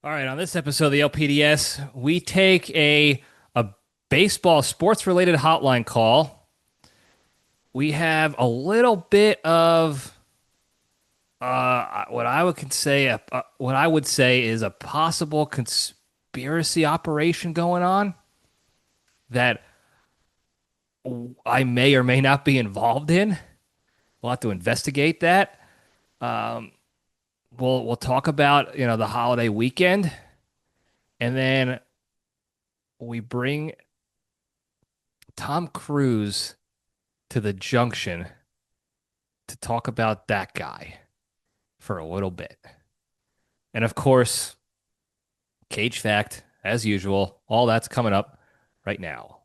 All right, on this episode of the LPDS, we take a baseball sports related hotline call. We have a little bit of what I would say is a possible conspiracy operation going on that I may or may not be involved in. We'll have to investigate that. Um, we'll talk about the holiday weekend, and then we bring Tom Cruise to the Junction to talk about that guy for a little bit. And of course, Cage Fact, as usual, all that's coming up right now.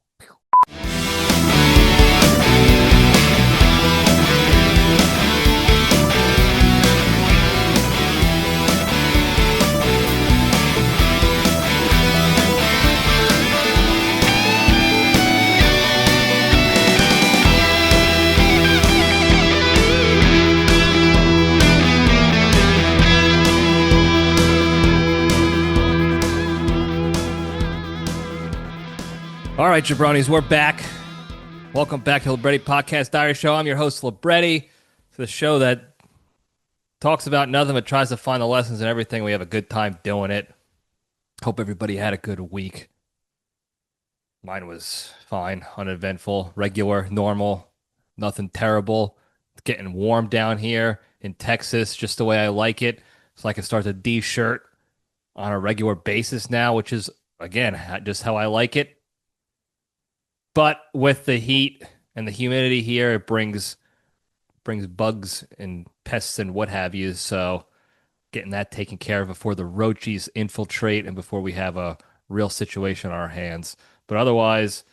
All right, Jabronis, we're back. Welcome back to the Libretti Podcast Diary Show. I'm your host, Libretti. It's the show that talks about nothing but tries to find the lessons in everything. We have a good time doing it. Hope everybody had a good week. Mine was fine, uneventful, regular, normal, nothing terrible. It's getting warm down here in Texas, just the way I like it. So I can start the D shirt on a regular basis now, which is, again, just how I like it. But with the heat and the humidity here, it brings bugs and pests and what have you. So getting that taken care of before the roaches infiltrate and before we have a real situation on our hands. But otherwise,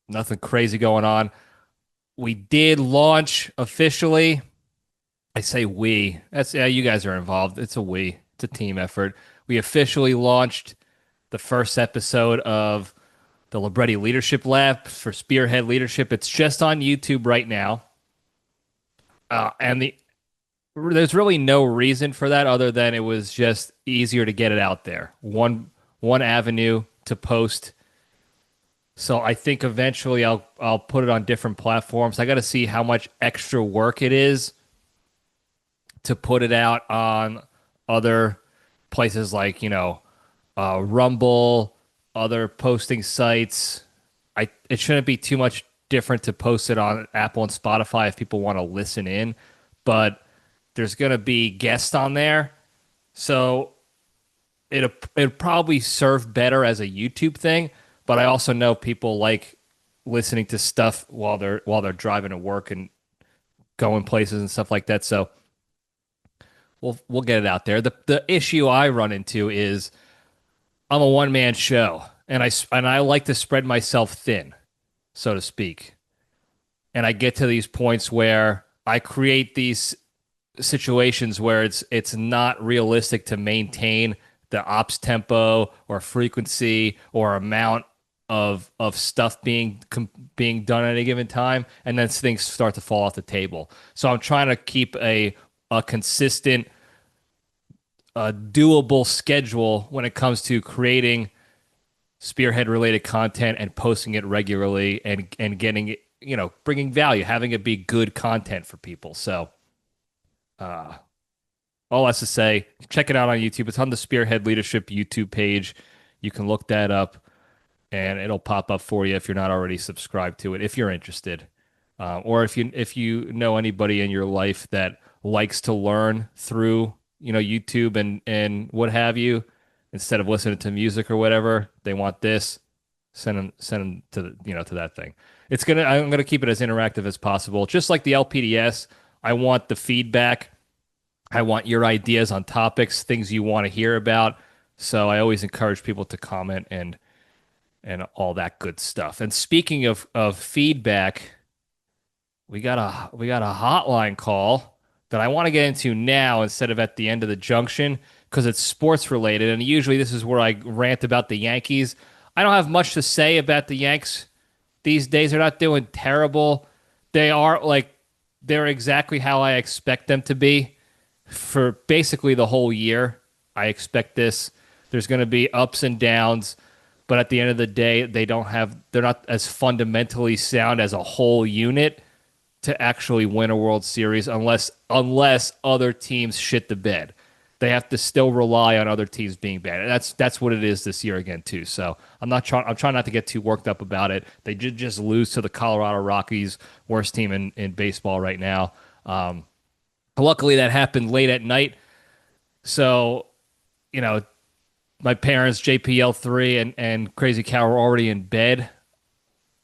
nothing crazy going on. We did launch officially. I say we. That's you guys are involved. It's a we. It's a team effort. We officially launched the first episode of the Libretti Leadership Lab for Spearhead Leadership. It's just on YouTube right now. And there's really no reason for that other than it was just easier to get it out there. One avenue to post. So I think eventually I'll put it on different platforms. I got to see how much extra work it is to put it out on other places like, Rumble, other posting sites. It shouldn't be too much different to post it on Apple and Spotify if people want to listen in, but there's going to be guests on there. So it'll probably serve better as a YouTube thing, but I also know people like listening to stuff while they're driving to work and going places and stuff like that. So we'll get it out there. The issue I run into is I'm a one-man show, and I like to spread myself thin, so to speak. And I get to these points where I create these situations where it's not realistic to maintain the ops tempo or frequency or amount of stuff being done at a given time, and then things start to fall off the table. So I'm trying to keep a consistent doable schedule when it comes to creating spearhead related content and posting it regularly and getting it, bringing value, having it be good content for people. So, all that's to say, check it out on YouTube. It's on the Spearhead Leadership YouTube page. You can look that up and it'll pop up for you if you're not already subscribed to it, if you're interested. Or if you know anybody in your life that likes to learn through YouTube and what have you, instead of listening to music or whatever, they want this. Send them to to that thing. I'm gonna keep it as interactive as possible, just like the LPDS. I want the feedback. I want your ideas on topics, things you want to hear about. So I always encourage people to comment and all that good stuff. And speaking of feedback, we got a hotline call that I want to get into now instead of at the end of the junction because it's sports related. And usually this is where I rant about the Yankees. I don't have much to say about the Yanks these days. They're not doing terrible. They're exactly how I expect them to be for basically the whole year. I expect this. There's going to be ups and downs, but at the end of the day, they're not as fundamentally sound as a whole unit to actually win a World Series unless other teams shit the bed. They have to still rely on other teams being bad. And that's what it is this year again too. So I'm trying not to get too worked up about it. They did just lose to the Colorado Rockies, worst team in baseball right now. Luckily that happened late at night. So, my parents, JPL3 and Crazy Cow were already in bed.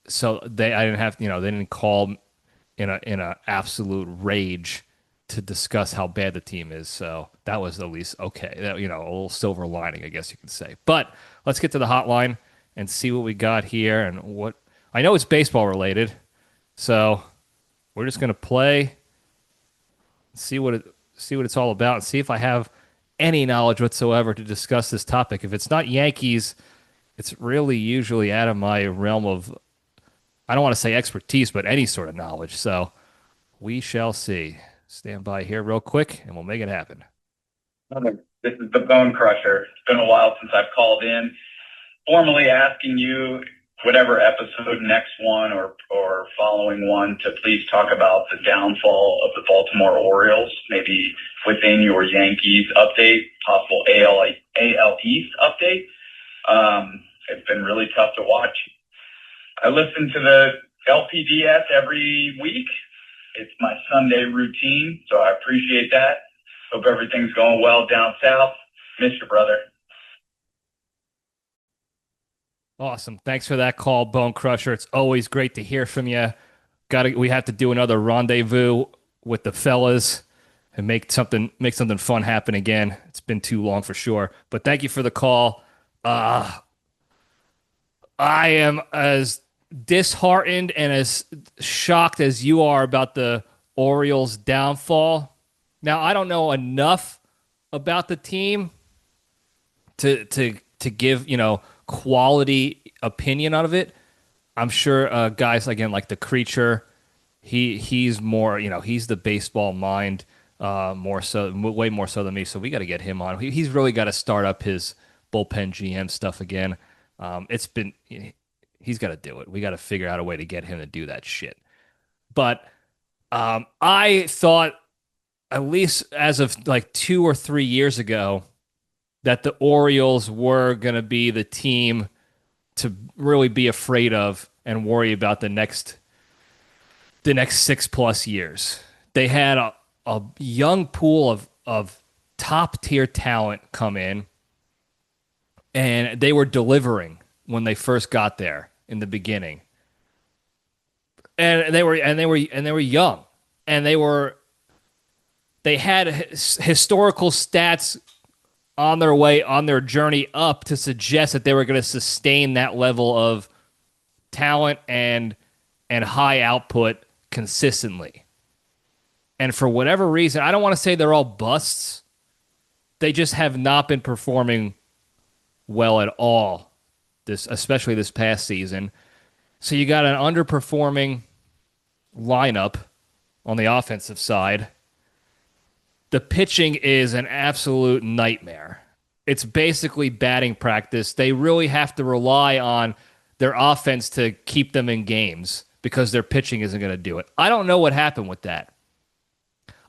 So I didn't have, they didn't call in a absolute rage to discuss how bad the team is. So that was at least okay. That, a little silver lining, I guess you could say. But let's get to the hotline and see what we got here and what I know it's baseball related. So we're just going to play, see what it's all about, and see if I have any knowledge whatsoever to discuss this topic. If it's not Yankees, it's really usually out of my realm of, I don't want to say expertise, but any sort of knowledge. So we shall see. Stand by here real quick, and we'll make it happen. This is the Bone Crusher. It's been a while since I've called in, formally asking you, whatever episode, next one or following one, to please talk about the downfall of the Baltimore Orioles, maybe within your Yankees update, possible AL East update. It's been really tough to watch. I listen to the LPDS every week. It's my Sunday routine, so I appreciate that. Hope everything's going well down south. Miss you, brother. Awesome. Thanks for that call, Bone Crusher. It's always great to hear from you. We have to do another rendezvous with the fellas and make something fun happen again. It's been too long for sure. But thank you for the call. I am as disheartened and as shocked as you are about the Orioles' downfall. Now, I don't know enough about the team to give, quality opinion out of it. I'm sure guys again like the Creature, he's more, he's the baseball mind, more so, way more so than me. So we got to get him on. He's really got to start up his bullpen GM stuff again. He's got to do it. We got to figure out a way to get him to do that shit. But I thought, at least as of like 2 or 3 years ago, that the Orioles were going to be the team to really be afraid of and worry about the next 6+ years. They had a young pool of top tier talent come in, and they were delivering when they first got there in the beginning. And they were young, and they had historical stats on their journey up to suggest that they were going to sustain that level of talent and high output consistently. And for whatever reason, I don't want to say they're all busts. They just have not been performing well at all, especially this past season. So you got an underperforming lineup on the offensive side. The pitching is an absolute nightmare. It's basically batting practice. They really have to rely on their offense to keep them in games because their pitching isn't going to do it. I don't know what happened with that.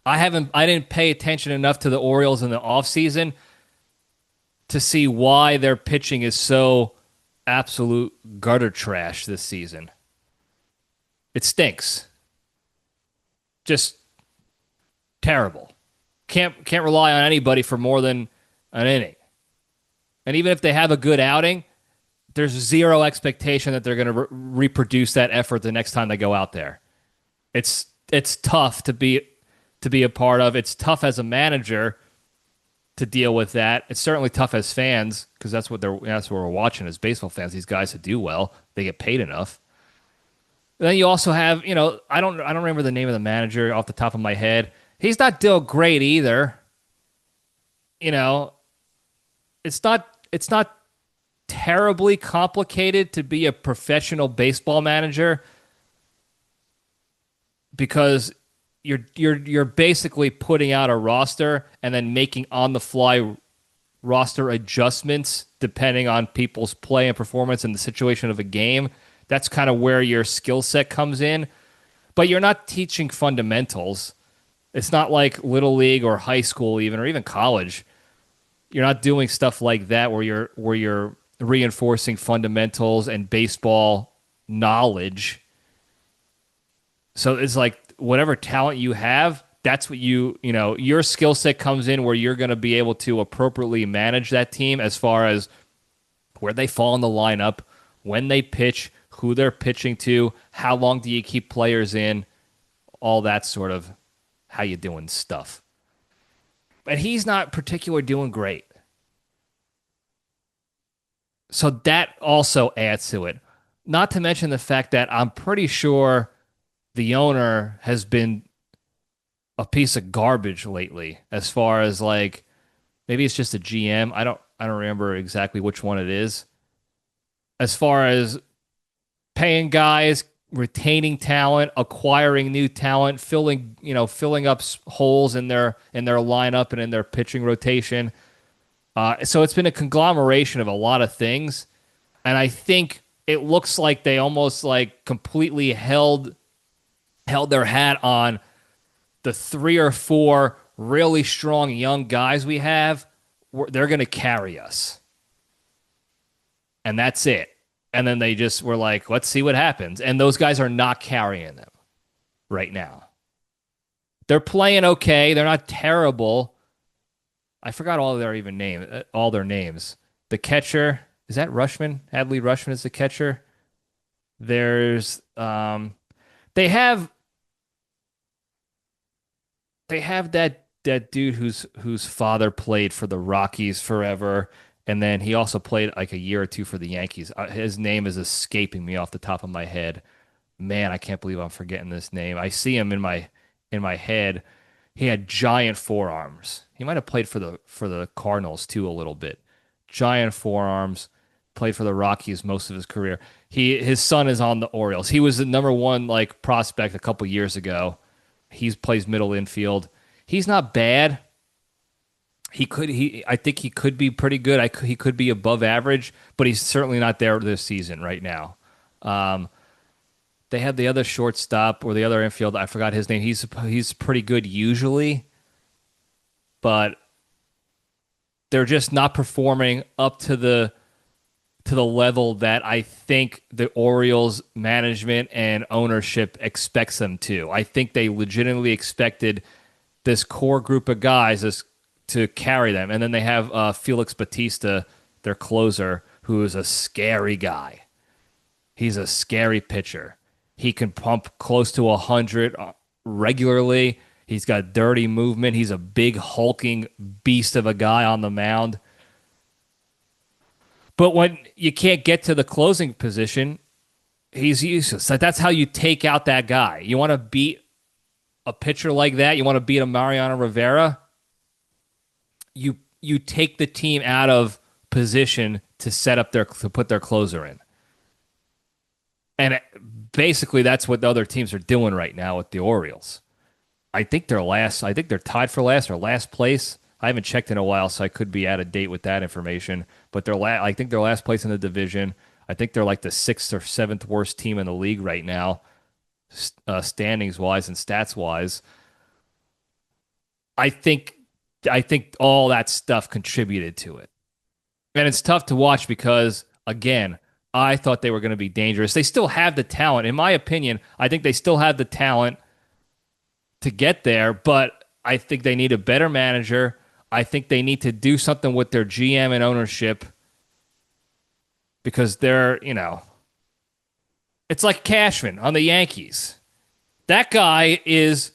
I didn't pay attention enough to the Orioles in the offseason to see why their pitching is so absolute gutter trash this season. It stinks. Just terrible. Can't rely on anybody for more than an inning. And even if they have a good outing, there's zero expectation that they're going to reproduce that effort the next time they go out there. It's tough to be a part of. It's tough as a manager to deal with that. It's certainly tough as fans because that's what we're watching as baseball fans. These guys who do well, they get paid enough. And then you also have, I don't remember the name of the manager off the top of my head. He's not doing great either. It's not terribly complicated to be a professional baseball manager because you're basically putting out a roster and then making on the fly roster adjustments depending on people's play and performance and the situation of a game. That's kind of where your skill set comes in. But you're not teaching fundamentals. It's not like little league or high school even or even college. You're not doing stuff like that where you're reinforcing fundamentals and baseball knowledge. So it's like whatever talent you have, that's what your skill set comes in where you're going to be able to appropriately manage that team as far as where they fall in the lineup, when they pitch, who they're pitching to, how long do you keep players in, all that sort of how you doing stuff. And he's not particularly doing great. So that also adds to it. Not to mention the fact that I'm pretty sure the owner has been a piece of garbage lately as far as like maybe it's just a GM. I don't remember exactly which one it is. As far as paying guys, retaining talent, acquiring new talent, filling up holes in their lineup and in their pitching rotation. So it's been a conglomeration of a lot of things, and I think it looks like they almost like completely held their hat on the 3 or 4 really strong young guys we have. They're going to carry us, and that's it. And then they just were like, let's see what happens. And those guys are not carrying them right now. They're playing okay. They're not terrible. I forgot all their names. The catcher, is that Rushman? Adley Rushman is the catcher. There's they have that dude whose father played for the Rockies forever. And then he also played like a year or two for the Yankees. His name is escaping me off the top of my head. Man, I can't believe I'm forgetting this name. I see him in my head. He had giant forearms. He might have played for the Cardinals too a little bit. Giant forearms. Played for the Rockies most of his career. His son is on the Orioles. He was the number 1 like prospect a couple years ago. He plays middle infield. He's not bad. I think he could be pretty good. He could be above average, but he's certainly not there this season right now. They had the other shortstop or the other infield. I forgot his name. He's pretty good usually, but they're just not performing up to the level that I think the Orioles management and ownership expects them to. I think they legitimately expected this core group of guys to carry them. And then they have Felix Batista, their closer, who is a scary guy. He's a scary pitcher. He can pump close to 100 regularly. He's got dirty movement. He's a big hulking beast of a guy on the mound. But when you can't get to the closing position, he's useless. That's how you take out that guy. You want to beat a pitcher like that? You want to beat a Mariano Rivera? You take the team out of position to put their closer in. And basically that's what the other teams are doing right now with the Orioles. I think they're tied for last or last place. I haven't checked in a while, so I could be out of date with that information. But I think they're last place in the division. I think they're like the 6th or 7th worst team in the league right now, standings wise and stats wise. I think all that stuff contributed to it. And it's tough to watch because, again, I thought they were going to be dangerous. They still have the talent. In my opinion, I think they still have the talent to get there, but I think they need a better manager. I think they need to do something with their GM and ownership because they're, it's like Cashman on the Yankees. That guy is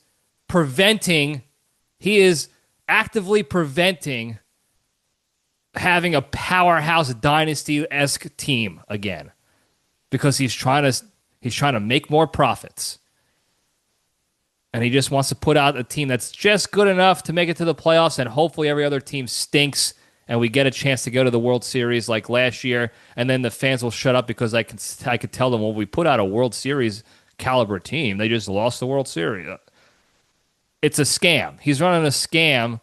actively preventing having a powerhouse dynasty-esque team again because he's trying to make more profits. And he just wants to put out a team that's just good enough to make it to the playoffs, and hopefully every other team stinks and we get a chance to go to the World Series like last year, and then the fans will shut up because I could tell them, well, we put out a World Series caliber team. They just lost the World Series. It's a scam. He's running a scam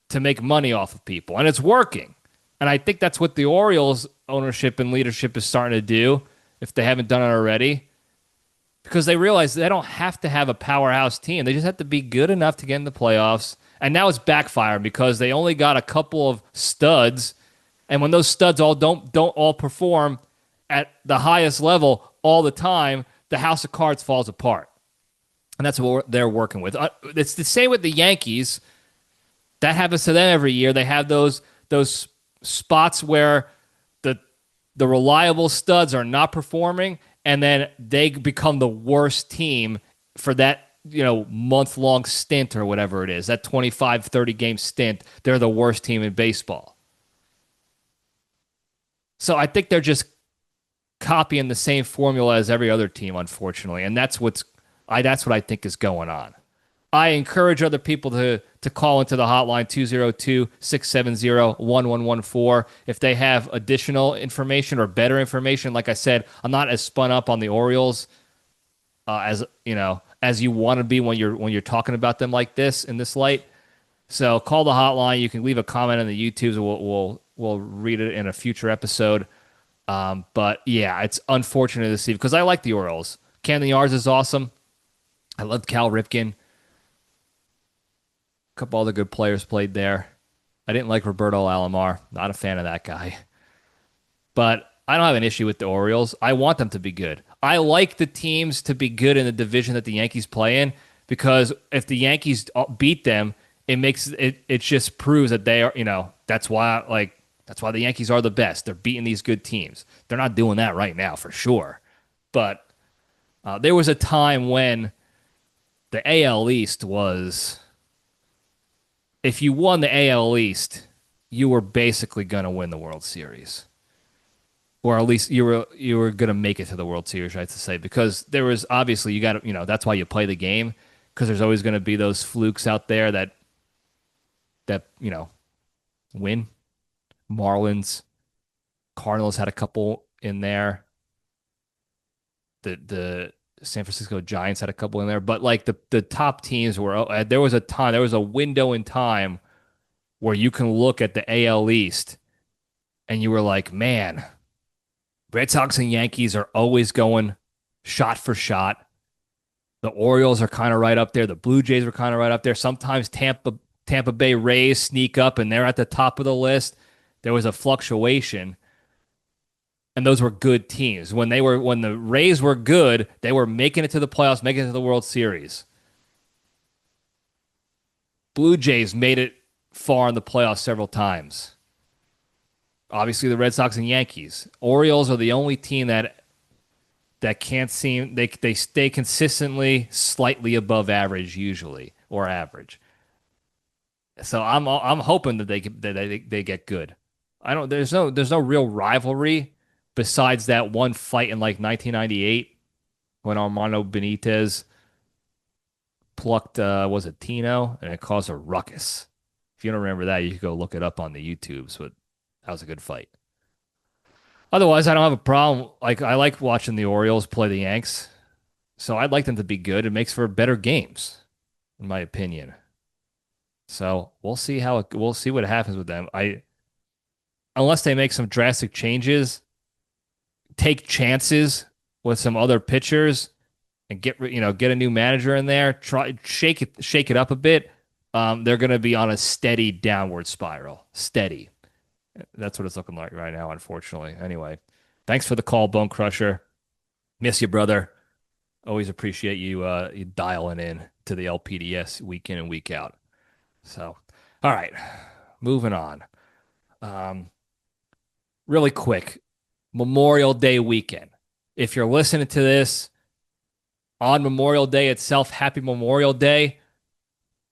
to make money off of people, and it's working. And I think that's what the Orioles ownership and leadership is starting to do, if they haven't done it already, because they realize they don't have to have a powerhouse team. They just have to be good enough to get in the playoffs. And now it's backfiring because they only got a couple of studs. And when those studs all don't all perform at the highest level all the time, the house of cards falls apart. And that's what they're working with. It's the same with the Yankees. That happens to them every year. They have those spots where the reliable studs are not performing, and then they become the worst team for that, month-long stint or whatever it is, that 25, 30-game stint. They're the worst team in baseball. So I think they're just copying the same formula as every other team, unfortunately, and that's what I think is going on. I encourage other people to call into the hotline 202-670-1114 if they have additional information or better information. Like I said, I'm not as spun up on the Orioles as you want to be when you're talking about them like this in this light. So call the hotline. You can leave a comment on the YouTubes. We'll read it in a future episode. But yeah, it's unfortunate to see because I like the Orioles. Camden Yards is awesome. I love Cal Ripken. A couple other good players played there. I didn't like Roberto Alomar. Not a fan of that guy. But I don't have an issue with the Orioles. I want them to be good. I like the teams to be good in the division that the Yankees play in because if the Yankees beat them, it just proves that they are, that's why the Yankees are the best. They're beating these good teams. They're not doing that right now for sure. But there was a time when the AL East was, if you won the AL East, you were basically going to win the World Series. Or at least you were going to make it to the World Series, I have to say, because there was obviously that's why you play the game, because there's always going to be those flukes out there that win. Marlins, Cardinals had a couple in there. The San Francisco Giants had a couple in there, but like the top teams were. There was a window in time where you can look at the AL East, and you were like, man, Red Sox and Yankees are always going shot for shot. The Orioles are kind of right up there. The Blue Jays are kind of right up there. Sometimes Tampa Bay Rays sneak up, and they're at the top of the list. There was a fluctuation. And those were good teams. When the Rays were good, they were making it to the playoffs, making it to the World Series. Blue Jays made it far in the playoffs several times. Obviously, the Red Sox and Yankees. Orioles are the only team that can't seem they stay consistently slightly above average usually, or average. So I'm hoping that they get good. There's no real rivalry besides that one fight in like 1998 when Armando Benitez plucked was it Tino, and it caused a ruckus. If you don't remember that, you can go look it up on the YouTubes, but that was a good fight. Otherwise, I don't have a problem. Like, I like watching the Orioles play the Yanks, so I'd like them to be good. It makes for better games, in my opinion. So we'll see what happens with them. Unless they make some drastic changes, take chances with some other pitchers, and get a new manager in there. Try shake it up a bit. They're going to be on a steady downward spiral. Steady. That's what it's looking like right now, unfortunately. Anyway, thanks for the call, Bone Crusher. Miss you, brother. Always appreciate you dialing in to the LPDS week in and week out. So, all right, moving on. Really quick, Memorial Day weekend. If you're listening to this on Memorial Day itself, happy Memorial Day.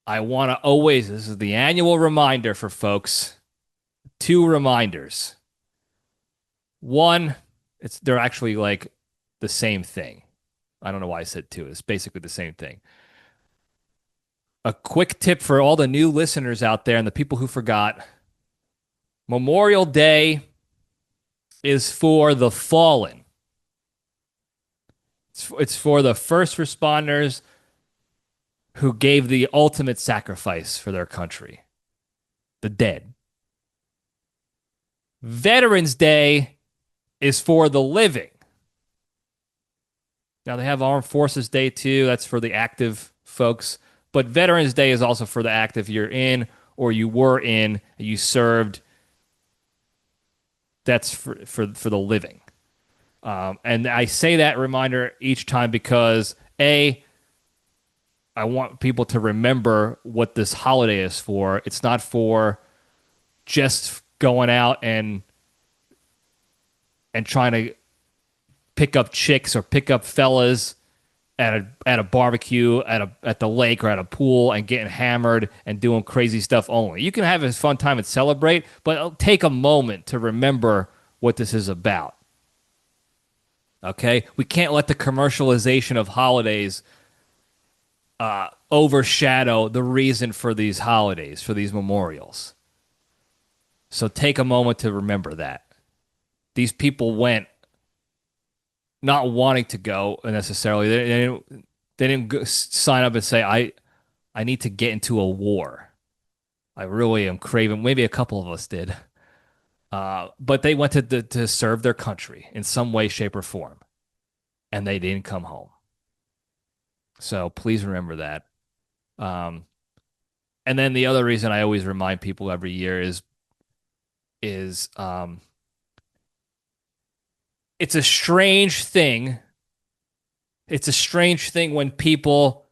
I want to this is the annual reminder for folks. 2 reminders. One, they're actually like the same thing. I don't know why I said 2. It's basically the same thing. A quick tip for all the new listeners out there and the people who forgot. Memorial Day is for the fallen. It's for the first responders who gave the ultimate sacrifice for their country. The dead. Veterans Day is for the living. Now they have Armed Forces Day too. That's for the active folks. But Veterans Day is also for the active. You're in or you were in, you served. That's for the living. And I say that reminder each time because A, I want people to remember what this holiday is for. It's not for just going out and trying to pick up chicks or pick up fellas at a barbecue at the lake or at a pool and getting hammered and doing crazy stuff only. You can have a fun time and celebrate, but take a moment to remember what this is about. Okay? We can't let the commercialization of holidays overshadow the reason for these holidays, for these memorials. So take a moment to remember that. These people went not wanting to go necessarily. They didn't sign up and say, I need to get into a war. I really am craving. Maybe a couple of us did. But they went to serve their country in some way, shape, or form. And they didn't come home. So please remember that. And then the other reason I always remind people every year is it's a strange thing. It's a strange thing when people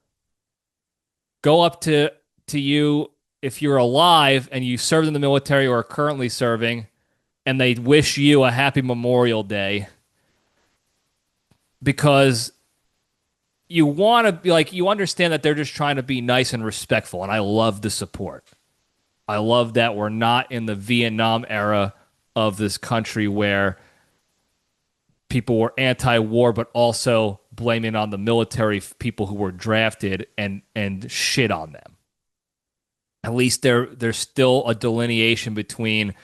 go up to you if you're alive and you served in the military or are currently serving, and they wish you a happy Memorial Day because you want to be like, you understand that they're just trying to be nice and respectful. And I love the support. I love that we're not in the Vietnam era of this country where people were anti-war, but also blaming on the military people who were drafted and shit on them. At least there's still a delineation between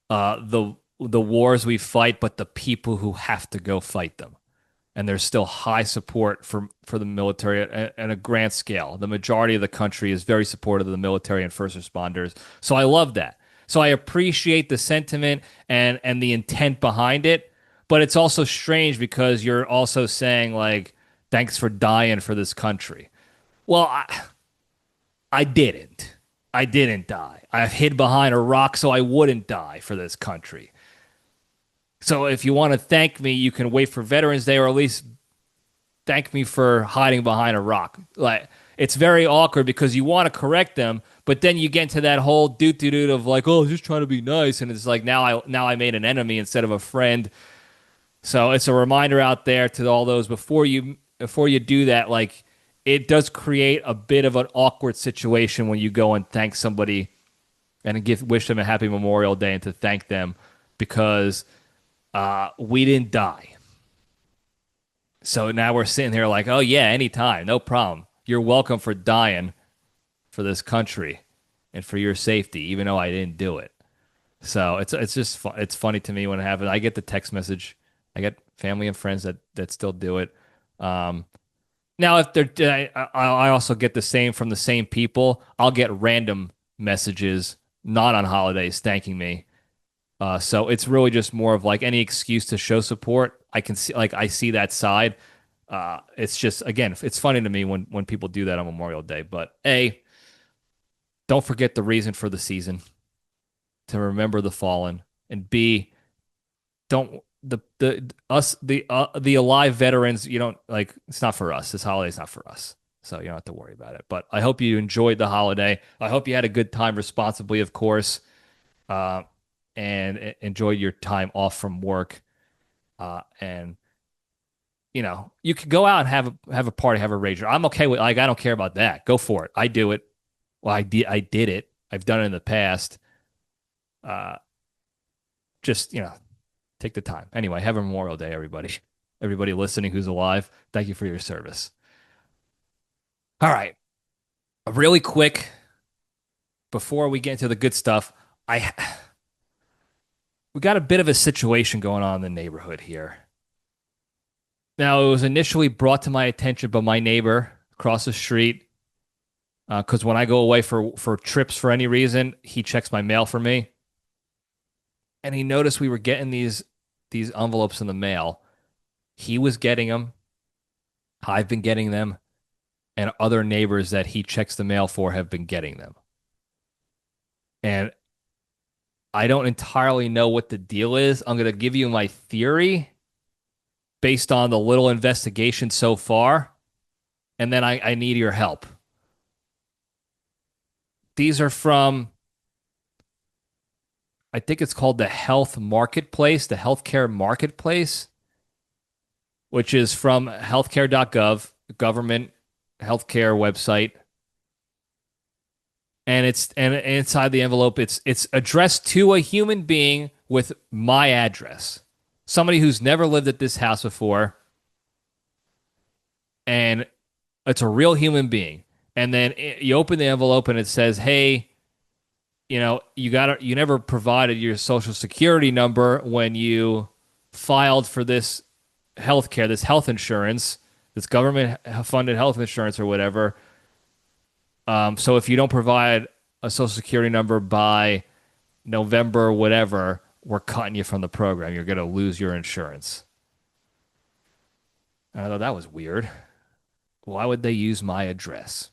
the wars we fight, but the people who have to go fight them. And there's still high support for the military at a grand scale. The majority of the country is very supportive of the military and first responders. So I love that. So I appreciate the sentiment and the intent behind it. But it's also strange because you're also saying, like, thanks for dying for this country. Well, I didn't. I didn't die. I hid behind a rock so I wouldn't die for this country. So if you want to thank me, you can wait for Veterans Day or at least thank me for hiding behind a rock. Like, it's very awkward because you want to correct them, but then you get into that whole doot of like, oh, just trying to be nice, and it's like now I made an enemy instead of a friend. So it's a reminder out there to all those before you do that, like, it does create a bit of an awkward situation when you go and thank somebody and wish them a happy Memorial Day and to thank them because we didn't die. So now we're sitting here like, oh yeah, anytime, no problem. You're welcome for dying for this country and for your safety, even though I didn't do it. So it's just it's funny to me when it happens. I get the text message. I get family and friends that still do it. Now, if they're, I also get the same from the same people. I'll get random messages, not on holidays, thanking me. So it's really just more of like any excuse to show support. I can see, like, I see that side. It's just, again, it's funny to me when people do that on Memorial Day. But A, don't forget the reason for the season, to remember the fallen, and B, don't the alive veterans, you don't, like, it's not for us. This holiday's not for us. So you don't have to worry about it. But I hope you enjoyed the holiday. I hope you had a good time responsibly, of course, and enjoy your time off from work. And you know, you could go out and have a party, have a rager. I'm okay with, like, I don't care about that. Go for it. I do it. Well, I did it. I've done it in the past. Just, you know, take the time. Anyway, have a Memorial Day, everybody. Everybody listening who's alive, thank you for your service. All right. Really quick, before we get into the good stuff, we got a bit of a situation going on in the neighborhood here. Now, it was initially brought to my attention by my neighbor across the street, because when I go away for trips for any reason, he checks my mail for me. and he noticed we were getting these envelopes in the mail. He was getting them. I've been getting them, and other neighbors that he checks the mail for have been getting them. And I don't entirely know what the deal is. I'm going to give you my theory based on the little investigation so far, and then I need your help. These are from, I think it's called the Health Marketplace, the Healthcare Marketplace, which is from healthcare.gov, government healthcare website. And it's and inside the envelope, it's addressed to a human being with my address. Somebody who's never lived at this house before, and it's a real human being. And then you open the envelope and it says, "Hey, you never provided your social security number when you filed for this healthcare, this health insurance, this government funded health insurance or whatever. So if you don't provide a social security number by November, whatever, we're cutting you from the program. You're going to lose your insurance." And I thought that was weird. Why would they use my address?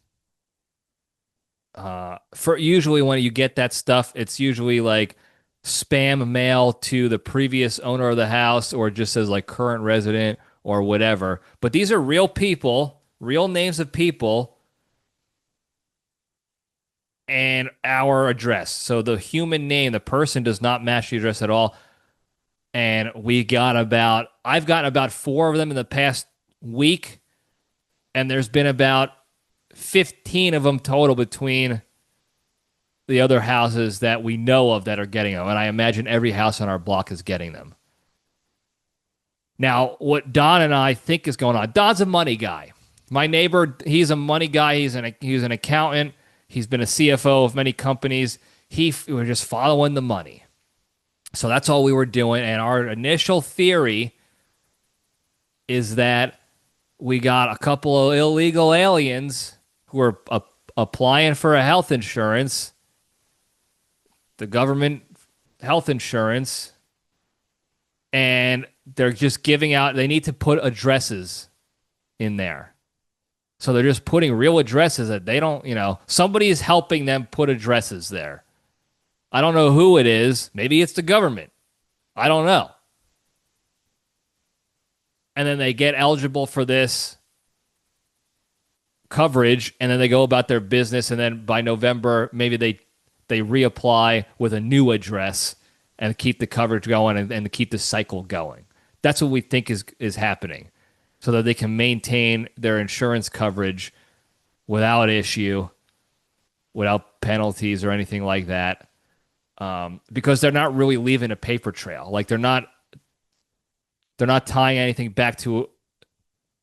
For usually when you get that stuff, it's usually like spam mail to the previous owner of the house, or it just says like current resident or whatever. But these are real people, real names of people, and our address. So the human name, the person does not match the address at all. And I've gotten about 4 of them in the past week, and there's been about 15 of them total between the other houses that we know of that are getting them. And I imagine every house on our block is getting them. Now, what Don and I think is going on, Don's a money guy. My neighbor, he's a money guy. He's an accountant. He's been a CFO of many companies. We were just following the money. So that's all we were doing. And our initial theory is that we got a couple of illegal aliens who are applying for a health insurance, the government health insurance, and they're just giving out, they need to put addresses in there. So they're just putting real addresses that they don't, somebody is helping them put addresses there. I don't know who it is. Maybe it's the government. I don't know. And then they get eligible for this coverage, and then they go about their business, and then by November, maybe they reapply with a new address and keep the coverage going and keep the cycle going. That's what we think is happening, so that they can maintain their insurance coverage without issue, without penalties or anything like that, because they're not really leaving a paper trail. Like they're not tying anything back to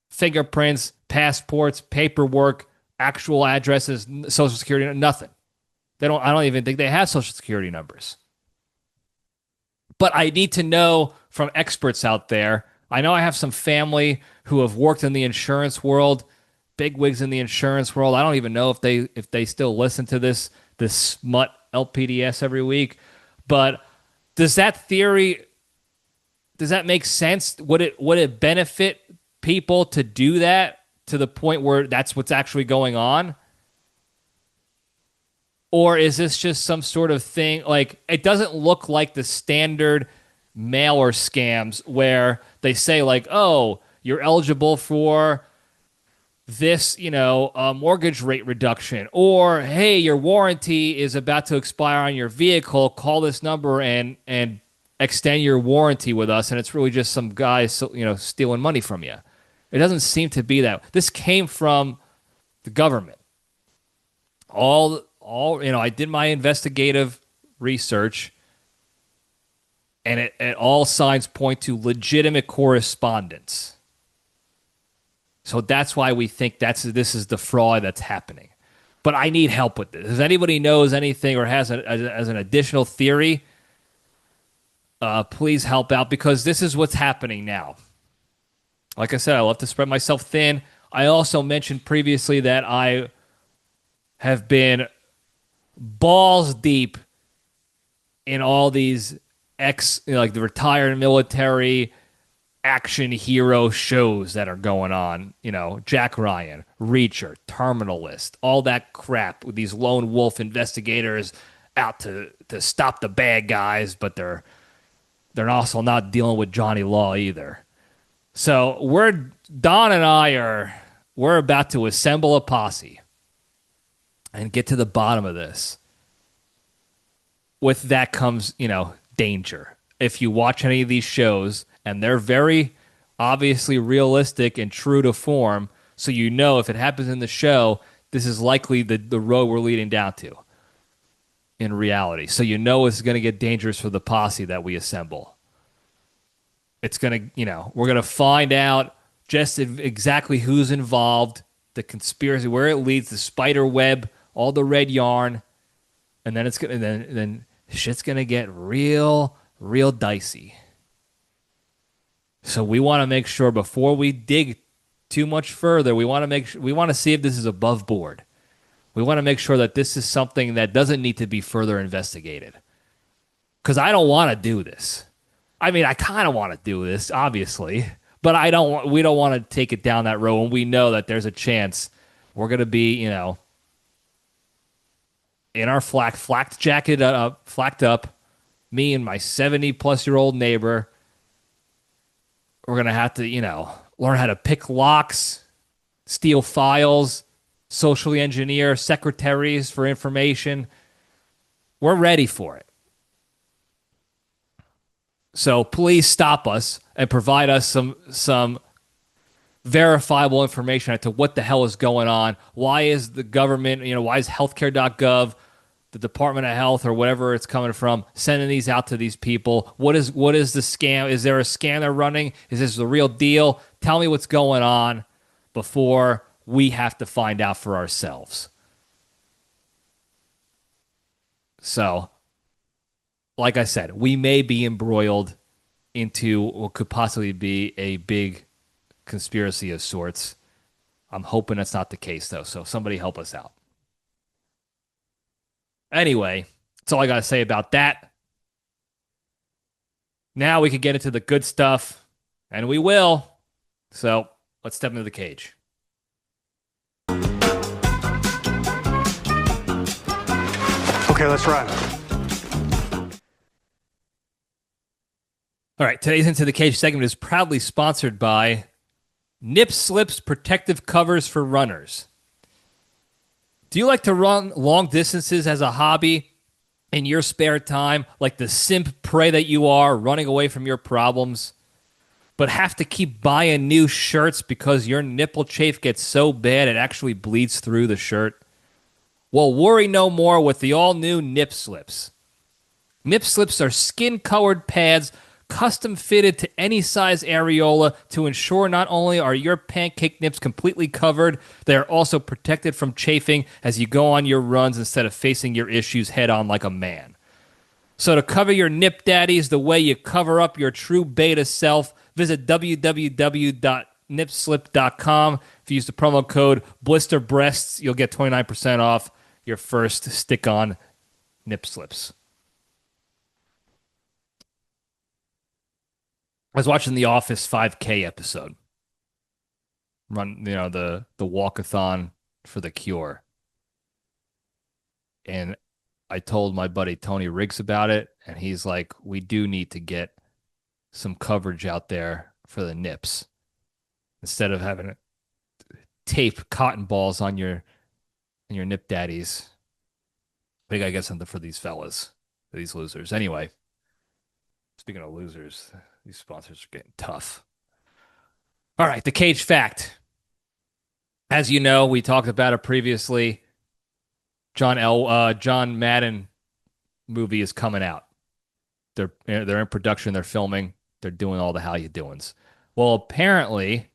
fingerprints, passports, paperwork, actual addresses, social security, nothing. I don't even think they have social security numbers. But I need to know from experts out there. I know I have some family who have worked in the insurance world, bigwigs in the insurance world. I don't even know if they still listen to this smut LPDS every week. But does that make sense? Would it benefit people to do that to the point where that's what's actually going on? Or is this just some sort of thing? Like, it doesn't look like the standard mailer scams where they say like, oh, you're eligible for this, mortgage rate reduction, or hey, your warranty is about to expire on your vehicle. Call this number and extend your warranty with us. And it's really just some guy, stealing money from you. It doesn't seem to be that. This came from the government. I did my investigative research, and it all signs point to legitimate correspondence. So that's why we think this is the fraud that's happening. But I need help with this. If anybody knows anything or has as an additional theory, please help out, because this is what's happening now. Like I said, I love to spread myself thin. I also mentioned previously that I have been balls deep in all these like the retired military action hero shows that are going on. Jack Ryan, Reacher, Terminal List, all that crap with these lone wolf investigators out to stop the bad guys, but they're also not dealing with Johnny Law either. So Don and we're about to assemble a posse and get to the bottom of this. With that comes, danger. If you watch any of these shows, and they're very obviously realistic and true to form, so if it happens in the show, this is likely the road we're leading down to in reality. So it's going to get dangerous for the posse that we assemble. It's going to, we're going to find out just exactly who's involved, the conspiracy, where it leads, the spider web, all the red yarn, and then then shit's going to get real dicey. So we want to make sure before we dig too much further, we want to see if this is above board. We want to make sure that this is something that doesn't need to be further investigated. Because I don't want to do this. I mean, I kind of want to do this, obviously, but we don't want to take it down that road when we know that there's a chance we're going to be, in our flaked jacket flacked up, me and my 70-plus-year-old neighbor. We're going to have to, learn how to pick locks, steal files, socially engineer secretaries for information. We're ready for it. So please stop us and provide us some verifiable information as to what the hell is going on. Why is the government, why is healthcare.gov, the Department of Health or whatever it's coming from, sending these out to these people? What is the scam? Is there a scam they're running? Is this the real deal? Tell me what's going on before we have to find out for ourselves. So, like I said, we may be embroiled into what could possibly be a big conspiracy of sorts. I'm hoping that's not the case, though, so somebody help us out. Anyway, that's all I got to say about that. Now we can get into the good stuff, and we will. So let's step into the cage. Okay, let's run. All right, today's Into the Cage segment is proudly sponsored by Nip Slips Protective Covers for Runners. Do you like to run long distances as a hobby in your spare time, like the simp prey that you are, running away from your problems, but have to keep buying new shirts because your nipple chafe gets so bad it actually bleeds through the shirt? Well, worry no more with the all-new Nip Slips. Nip Slips are skin-colored pads custom fitted to any size areola to ensure not only are your pancake nips completely covered, they are also protected from chafing as you go on your runs instead of facing your issues head on like a man. So to cover your nip daddies the way you cover up your true beta self, visit www.nipslip.com. If you use the promo code BlisterBreasts, you'll get 29% off your first stick-on nip slips. I was watching the Office 5K episode. The walkathon for the cure. And I told my buddy Tony Riggs about it, and he's like, we do need to get some coverage out there for the nips. Instead of having to tape cotton balls on your nip daddies. I think I get something for these fellas, for these losers. Anyway, speaking of losers, these sponsors are getting tough. All right, the Cage Fact. As you know, we talked about it previously. John Madden movie is coming out. They're in production. They're filming. They're doing all the how you doings. Well, apparently,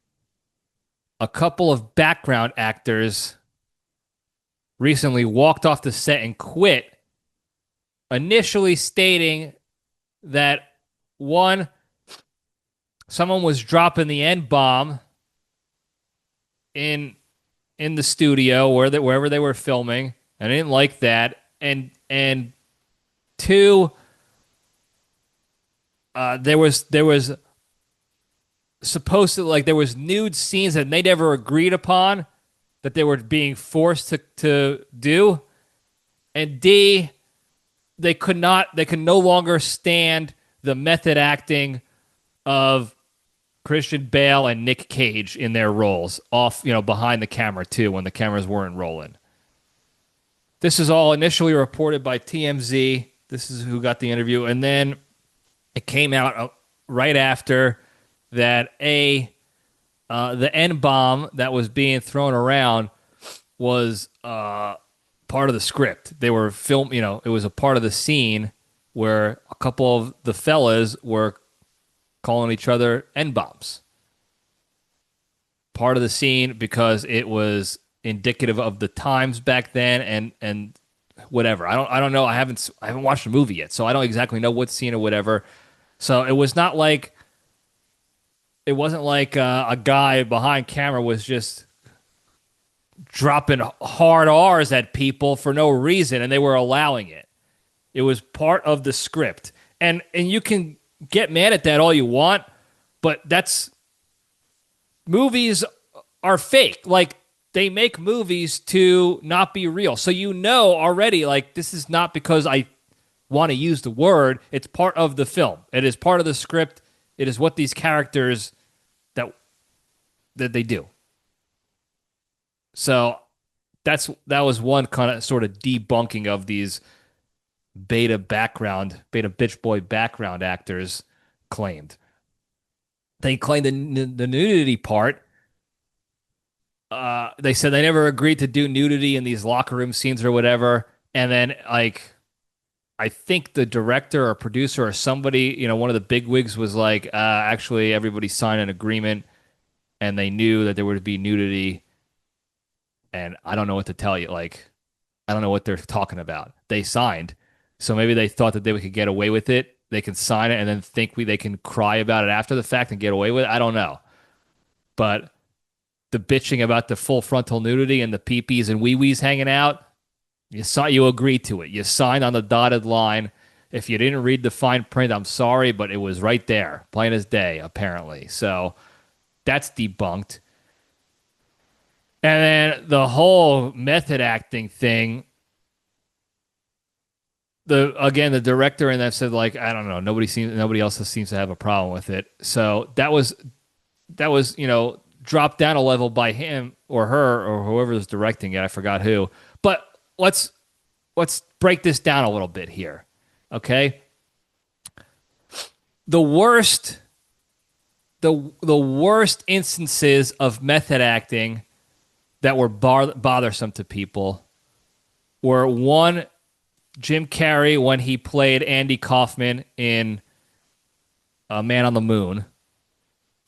a couple of background actors recently walked off the set and quit, initially stating that someone was dropping the N-bomb in the studio wherever they were filming, and I didn't like that. And two, there was supposed to, like, there was nude scenes that they never agreed upon that they were being forced to do, and D, they could no longer stand the method acting of Christian Bale and Nic Cage in their roles off, behind the camera too, when the cameras weren't rolling. This is all initially reported by TMZ. This is who got the interview, and then it came out right after that the N-bomb that was being thrown around was part of the script. They were it was a part of the scene where a couple of the fellas were calling each other N-bombs. Part of the scene because it was indicative of the times back then and whatever. I don't know. I haven't watched the movie yet, so I don't exactly know what scene or whatever. So it wasn't like a guy behind camera was just dropping hard R's at people for no reason, and they were allowing it. It was part of the script. And you can get mad at that all you want, but movies are fake. Like, they make movies to not be real. So already, like, this is not because I want to use the word. It's part of the film. It is part of the script. It is what these characters that they do. So that was one kind of sort of debunking of these beta bitch boy background actors claimed. They claimed the nudity part. They said they never agreed to do nudity in these locker room scenes or whatever. And then, like, I think the director or producer or somebody, one of the bigwigs was like, actually, everybody signed an agreement and they knew that there would be nudity. And I don't know what to tell you. Like, I don't know what they're talking about. They signed. So maybe they thought that they could get away with it. They can sign it and then think they can cry about it after the fact and get away with it. I don't know. But the bitching about the full frontal nudity and the peepees and wee-wees hanging out, you agreed to it. You signed on the dotted line. If you didn't read the fine print, I'm sorry, but it was right there, plain as day, apparently. So that's debunked. And then the whole method acting thing, the director and that said, like, I don't know, nobody else seems to have a problem with it. So that was dropped down a level by him or her or whoever was directing it. I forgot who. But let's break this down a little bit here. Okay? The worst instances of method acting that were bothersome to people were, one, Jim Carrey when he played Andy Kaufman in Man on the Moon.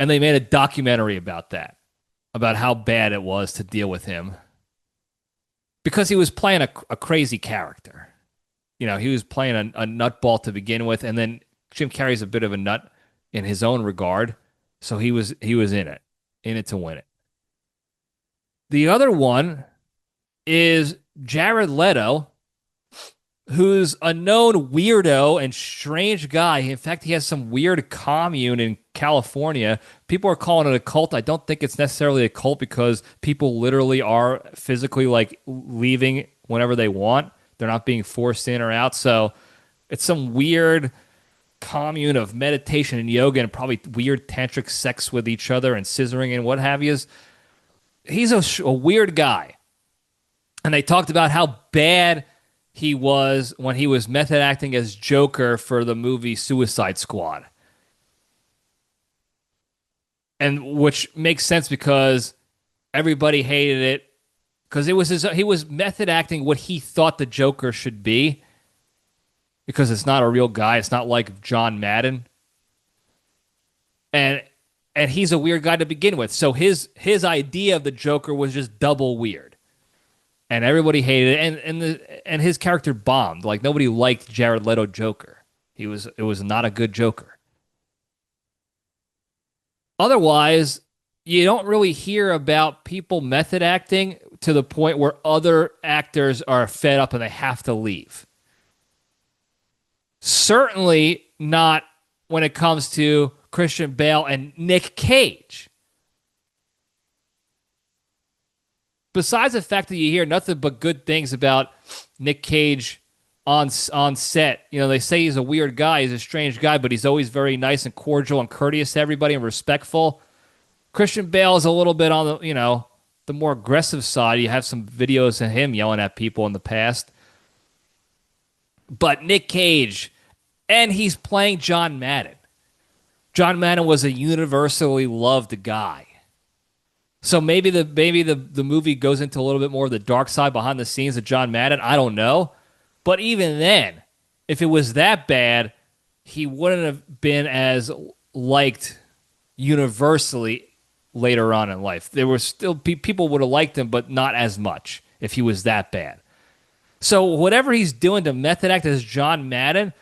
And they made a documentary about that, about how bad it was to deal with him. Because he was playing a crazy character. He was playing a nutball to begin with, and then Jim Carrey's a bit of a nut in his own regard, so he was in it to win it. The other one is Jared Leto, who's a known weirdo and strange guy. In fact, he has some weird commune in California. People are calling it a cult. I don't think it's necessarily a cult because people literally are physically, like, leaving whenever they want. They're not being forced in or out. So it's some weird commune of meditation and yoga and probably weird tantric sex with each other and scissoring and what have you. He's a weird guy. And they talked about how bad he was when he was method acting as Joker for the movie Suicide Squad. And which makes sense because everybody hated it because he was method acting what he thought the Joker should be, because it's not a real guy. It's not like John Madden. And he's a weird guy to begin with. So his idea of the Joker was just double weird. And everybody hated it, and his character bombed. Like, nobody liked Jared Leto Joker. It was not a good Joker. Otherwise, you don't really hear about people method acting to the point where other actors are fed up and they have to leave. Certainly not when it comes to Christian Bale and Nic Cage. Besides the fact that you hear nothing but good things about Nic Cage on set, they say he's a weird guy, he's a strange guy, but he's always very nice and cordial and courteous to everybody and respectful. Christian Bale is a little bit on the more aggressive side. You have some videos of him yelling at people in the past. But Nic Cage, and he's playing John Madden. John Madden was a universally loved guy. So maybe the movie goes into a little bit more of the dark side behind the scenes of John Madden. I don't know. But even then, if it was that bad, he wouldn't have been as liked universally later on in life. There were still people would have liked him, but not as much if he was that bad. So whatever he's doing to method act as John Madden,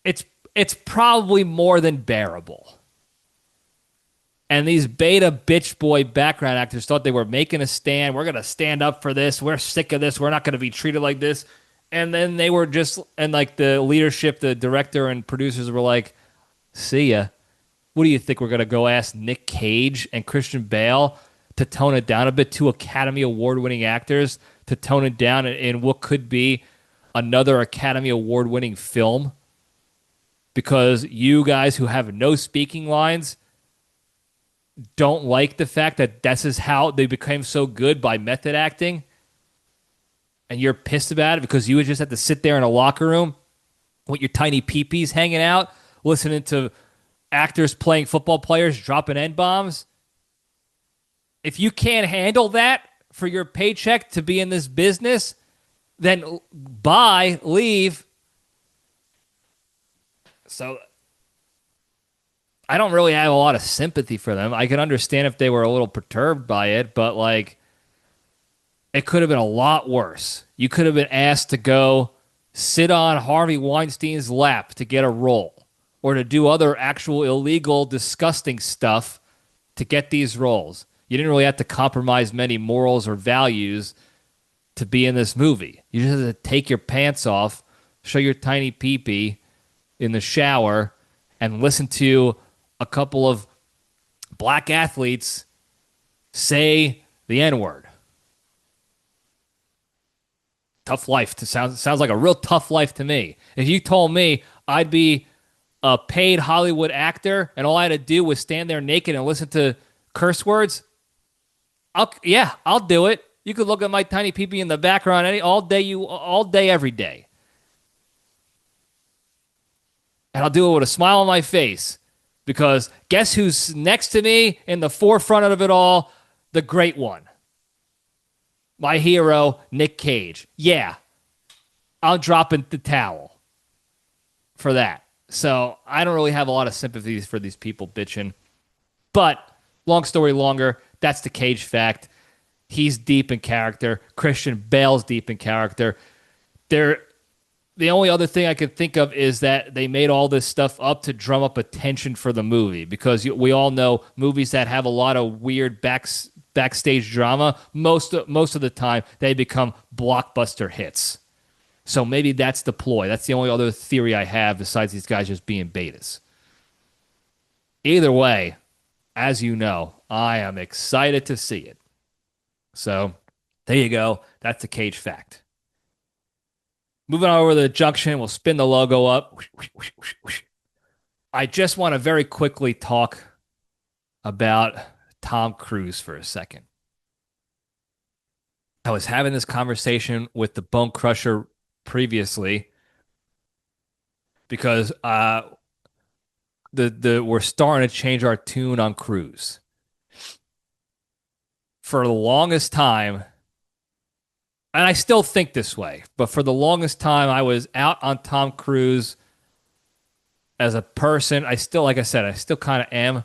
it's probably more than bearable. And these beta bitch boy background actors thought they were making a stand. We're going to stand up for this. We're sick of this. We're not going to be treated like this. And then they were like the leadership, the director and producers were like, see ya. What do you think? We're going to go ask Nic Cage and Christian Bale to tone it down a bit, two Academy Award-winning actors, to tone it down in what could be another Academy Award-winning film? Because you guys who have no speaking lines don't like the fact that this is how they became so good by method acting, and you're pissed about it because you would just have to sit there in a locker room with your tiny peepees hanging out, listening to actors playing football players dropping N-bombs. If you can't handle that for your paycheck to be in this business, then leave. So I don't really have a lot of sympathy for them. I can understand if they were a little perturbed by it, but it could have been a lot worse. You could have been asked to go sit on Harvey Weinstein's lap to get a role, or to do other actual illegal, disgusting stuff to get these roles. You didn't really have to compromise many morals or values to be in this movie. You just had to take your pants off, show your tiny peepee in the shower, and listen to a couple of black athletes say the N-word. Tough life. Sounds like a real tough life to me. If you told me I'd be a paid Hollywood actor and all I had to do was stand there naked and listen to curse words, I'll do it. You could look at my tiny peepee in the background all day, every day. And I'll do it with a smile on my face. Because guess who's next to me in the forefront of it all? The great one. My hero, Nic Cage. Yeah, I'm dropping the towel for that. So I don't really have a lot of sympathies for these people bitching. But long story longer, that's the Cage fact. He's deep in character. Christian Bale's deep in character. The only other thing I could think of is that they made all this stuff up to drum up attention for the movie, because we all know movies that have a lot of weird backstage drama, most of the time they become blockbuster hits. So maybe that's the ploy. That's the only other theory I have besides these guys just being betas. Either way, as you know, I am excited to see it. So there you go. That's the Cage fact. Moving on over to the Junction, we'll spin the logo up. I just want to very quickly talk about Tom Cruise for a second. I was having this conversation with the Bone Crusher previously because we're starting to change our tune on Cruise. For the longest time, and I still think this way, but for the longest time, I was out on Tom Cruise as a person. I still kind of am.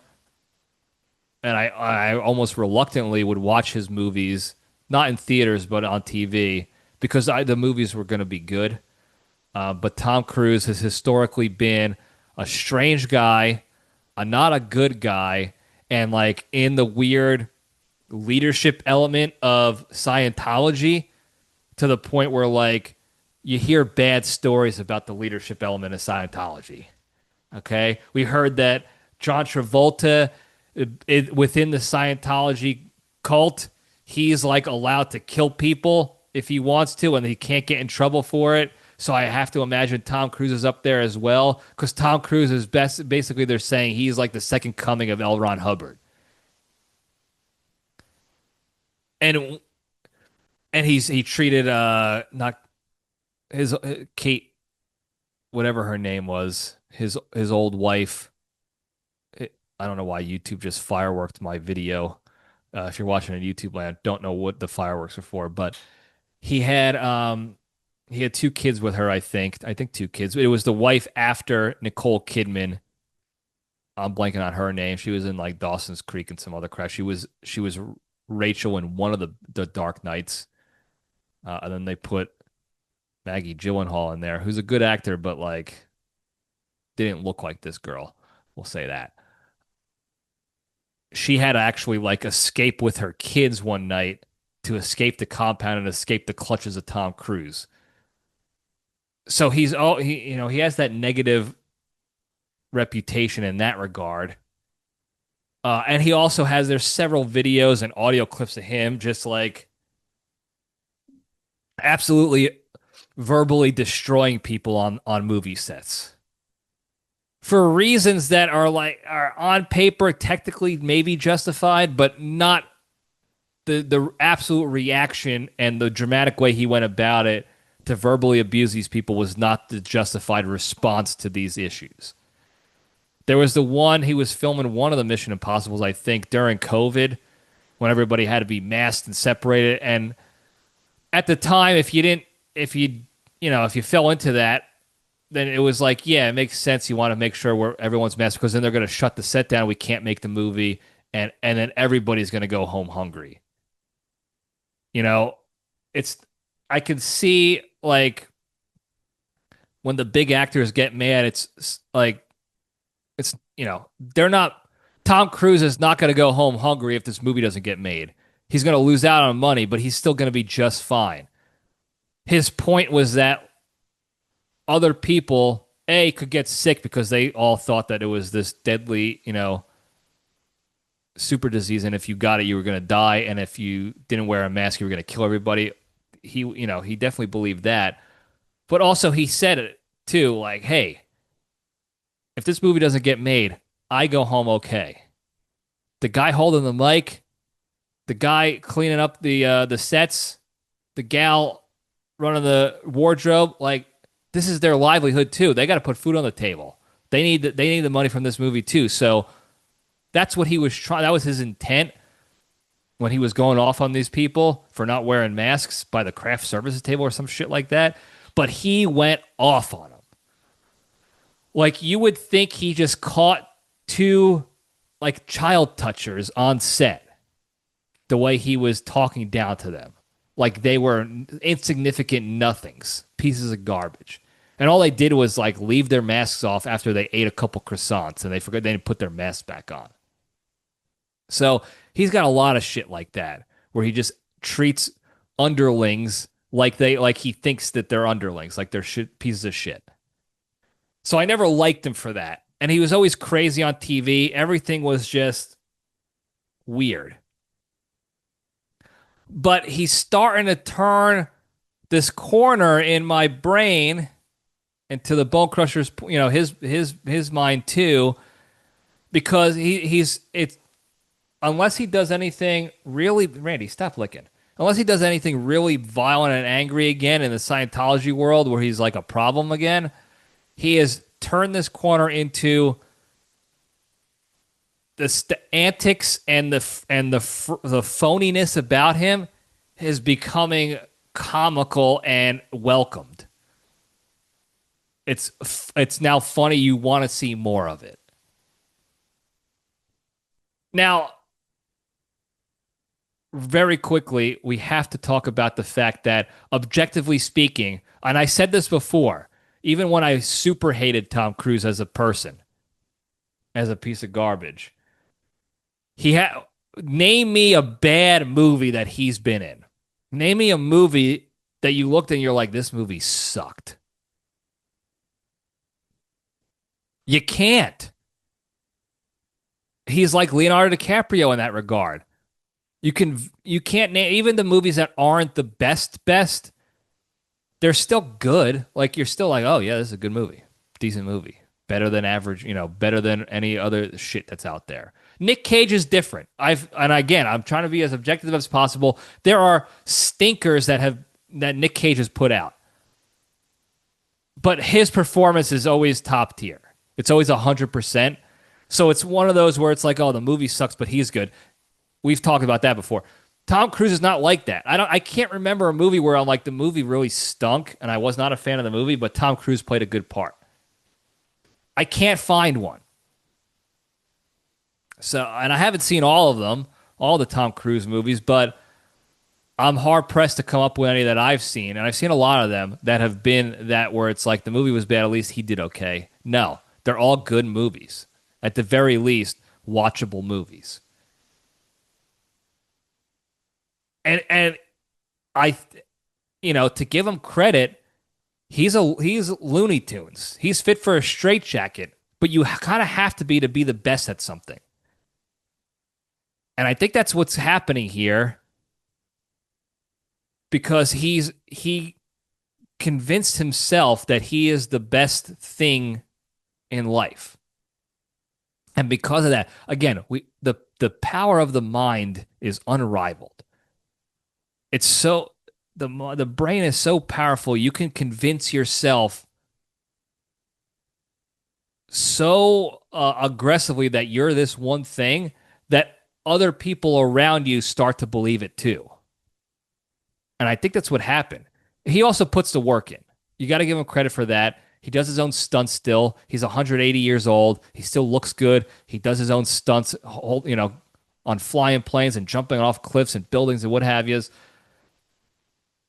And I almost reluctantly would watch his movies, not in theaters, but on TV, because the movies were going to be good. But Tom Cruise has historically been a strange guy, not a good guy, and in the weird leadership element of Scientology, to the point where you hear bad stories about the leadership element of Scientology. Okay, we heard that John Travolta, within the Scientology cult, he's like allowed to kill people if he wants to, and he can't get in trouble for it. So I have to imagine Tom Cruise is up there as well, because Tom Cruise is basically they're saying he's like the second coming of L. Ron Hubbard, and he treated not his Kate, whatever her name was, his old wife. I don't know why YouTube just fireworked my video. If you're watching on YouTube land, don't know what the fireworks are for, but he had he had two kids with her, I think. I think two kids. It was the wife after Nicole Kidman. I'm blanking on her name. She was in like Dawson's Creek and some other crap. She was Rachel in one of the Dark Knights. And then they put Maggie Gyllenhaal in there, who's a good actor, but like didn't look like this girl. We'll say that. She had to actually like escape with her kids one night to escape the compound and escape the clutches of Tom Cruise. So he has that negative reputation in that regard. And he also there's several videos and audio clips of him just like absolutely verbally destroying people on movie sets for reasons that are on paper technically maybe justified, but not the absolute reaction and the dramatic way he went about it to verbally abuse these people was not the justified response to these issues. There was the one he was filming one of the Mission Impossibles, I think, during COVID, when everybody had to be masked and separated. And at the time, if you fell into that, then it was like, yeah, it makes sense. You want to make sure everyone's masked because then they're going to shut the set down. We can't make the movie, and then everybody's going to go home hungry. I can see like when the big actors get mad, it's like they're not. Tom Cruise is not going to go home hungry if this movie doesn't get made. He's going to lose out on money, but he's still going to be just fine. His point was that other people, could get sick because they all thought that it was this deadly, super disease, and if you got it, you were going to die, and if you didn't wear a mask, you were going to kill everybody. He definitely believed that. But also he said it too, like, hey, if this movie doesn't get made, I go home okay. The guy holding the mic, the guy cleaning up the sets, the gal running the wardrobe, like this is their livelihood too. They got to put food on the table. They need the money from this movie too. So that's what he was trying. That was his intent when he was going off on these people for not wearing masks by the craft services table or some shit like that. But he went off on them. Like you would think he just caught two like child touchers on set. The way he was talking down to them. Like they were insignificant nothings, pieces of garbage. And all they did was like leave their masks off after they ate a couple croissants and they didn't put their masks back on. So he's got a lot of shit like that where he just treats underlings like he thinks that they're underlings, like they're pieces of shit. So I never liked him for that. And he was always crazy on TV. Everything was just weird. But he's starting to turn this corner in my brain into the Bone Crusher's, his mind too, because unless he does anything really, Randy, stop licking. Unless he does anything really violent and angry again in the Scientology world where he's like a problem again, he has turned this corner into the antics and the phoniness about him is becoming comical and welcomed. It's now funny. You want to see more of it. Now, very quickly, we have to talk about the fact that, objectively speaking, and I said this before, even when I super hated Tom Cruise as a person, as a piece of garbage, name me a bad movie that he's been in. Name me a movie that you looked and you're like, this movie sucked. You can't. He's like Leonardo DiCaprio in that regard. You can't name even the movies that aren't the best. They're still good. Like you're still like, oh yeah, this is a good movie, decent movie, better than average. Better than any other shit that's out there. Nic Cage is different. And again, I'm trying to be as objective as possible. There are stinkers that Nic Cage has put out, but his performance is always top tier. It's always 100%. So it's one of those where it's like, oh, the movie sucks, but he's good. We've talked about that before. Tom Cruise is not like that. I can't remember a movie where I'm like the movie really stunk and I was not a fan of the movie, but Tom Cruise played a good part. I can't find one. So, and I haven't seen all of them, all the Tom Cruise movies, but I'm hard pressed to come up with any that I've seen, and I've seen a lot of them that have been that where it's like the movie was bad, at least he did okay. No, they're all good movies. At the very least, watchable movies. And I, to give him credit, he's Looney Tunes. He's fit for a straitjacket, but you kind of have to be the best at something. And I think that's what's happening here because he convinced himself that he is the best thing in life. And because of that, again, the power of the mind is unrivaled. It's so the brain is so powerful. You can convince yourself so aggressively that you're this one thing that other people around you start to believe it too. And I think that's what happened. He also puts the work in. You got to give him credit for that. He does his own stunts still. He's 180 years old. He still looks good. He does his own stunts, on flying planes and jumping off cliffs and buildings and what have you.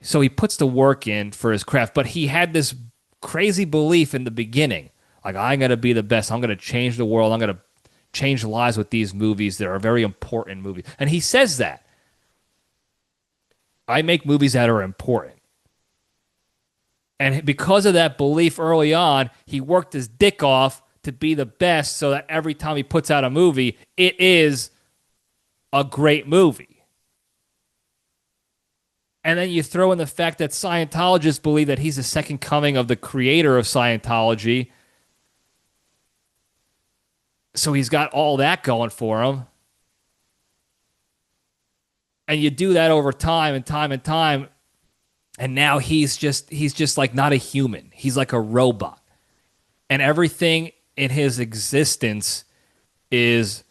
So he puts the work in for his craft, but he had this crazy belief in the beginning. Like, I'm going to be the best. I'm going to change the world. I'm going to change lives with these movies. They're a very important movie. And he says that. I make movies that are important. And because of that belief early on, he worked his dick off to be the best so that every time he puts out a movie, it is a great movie. And then you throw in the fact that Scientologists believe that he's the second coming of the creator of Scientology. So he's got all that going for him. And you do that over time and time and time. And now he's just like not a human. He's like a robot. And everything in his existence is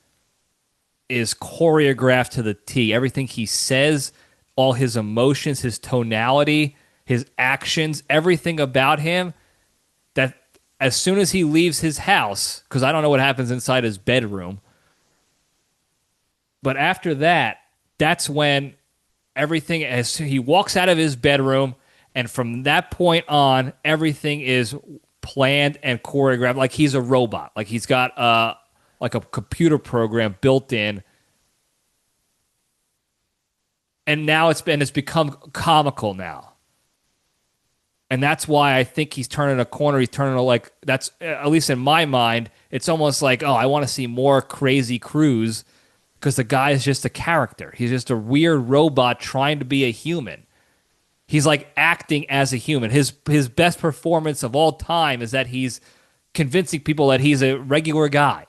choreographed to the T. Everything he says, all his emotions, his tonality, his actions, everything about him, that as soon as he leaves his house, because I don't know what happens inside his bedroom, but after that, that's when everything, as he walks out of his bedroom, and from that point on, everything is planned and choreographed like he's a robot, like he's got like a computer program built in. And now it's become comical now. And that's why I think he's turning a corner. He's turning that's, at least in my mind, it's almost like, oh, I want to see more Crazy Cruise because the guy is just a character. He's just a weird robot trying to be a human. He's like acting as a human. His best performance of all time is that he's convincing people that he's a regular guy.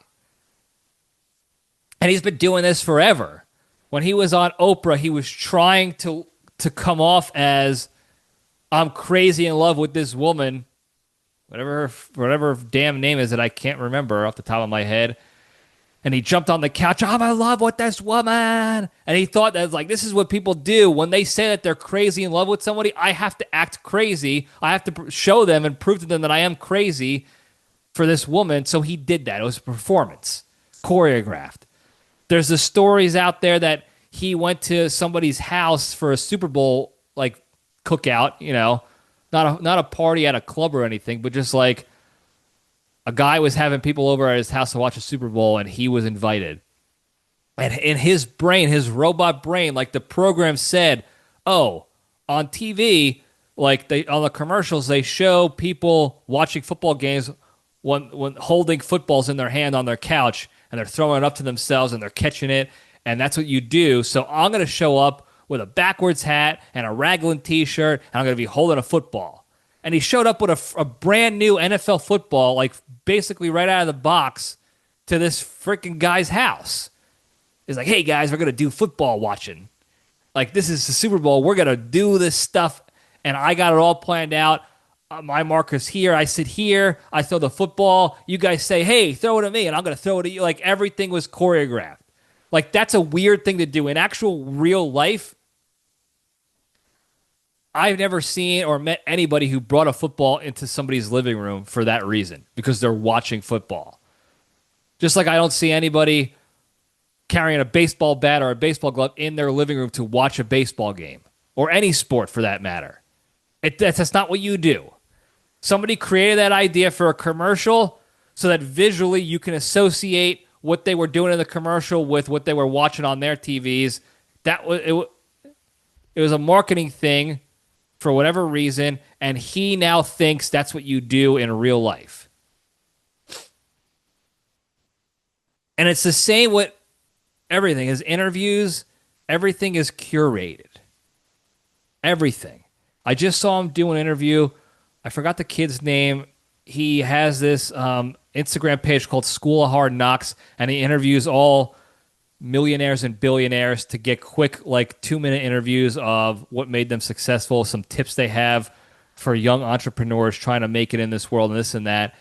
And he's been doing this forever. When he was on Oprah, he was trying to come off as, I'm crazy in love with this woman, whatever her damn name is that I can't remember off the top of my head. And he jumped on the couch, I'm in love with this woman. And he thought that, like, this is what people do. When they say that they're crazy in love with somebody, I have to act crazy. I have to show them and prove to them that I am crazy for this woman. So he did that. It was a performance, choreographed. There's the stories out there that he went to somebody's house for a Super Bowl like cookout, not a party at a club or anything, but just like a guy was having people over at his house to watch a Super Bowl, and he was invited. And in his brain, his robot brain, like the program said, oh, on TV, like on the commercials, they show people watching football games when holding footballs in their hand on their couch and they're throwing it up to themselves and they're catching it, and that's what you do. So I'm going to show up with a backwards hat and a Raglan t-shirt, and I'm going to be holding a football. And he showed up with a brand new NFL football, like basically right out of the box, to this freaking guy's house. He's like, hey guys, we're going to do football watching. Like, this is the Super Bowl. We're going to do this stuff. And I got it all planned out. My marker's here. I sit here. I throw the football. You guys say, hey, throw it at me. And I'm going to throw it at you. Like, everything was choreographed. Like, that's a weird thing to do. In actual real life, I've never seen or met anybody who brought a football into somebody's living room for that reason, because they're watching football. Just like I don't see anybody carrying a baseball bat or a baseball glove in their living room to watch a baseball game, or any sport for that matter. That's not what you do. Somebody created that idea for a commercial so that visually you can associate what they were doing in the commercial with what they were watching on their TVs. It was a marketing thing for whatever reason, and he now thinks that's what you do in real life. And it's the same with everything. His interviews, everything is curated. Everything. I just saw him do an interview. I forgot the kid's name. He has this Instagram page called School of Hard Knocks, and he interviews all millionaires and billionaires to get quick, like 2-minute interviews of what made them successful, some tips they have for young entrepreneurs trying to make it in this world, and this and that.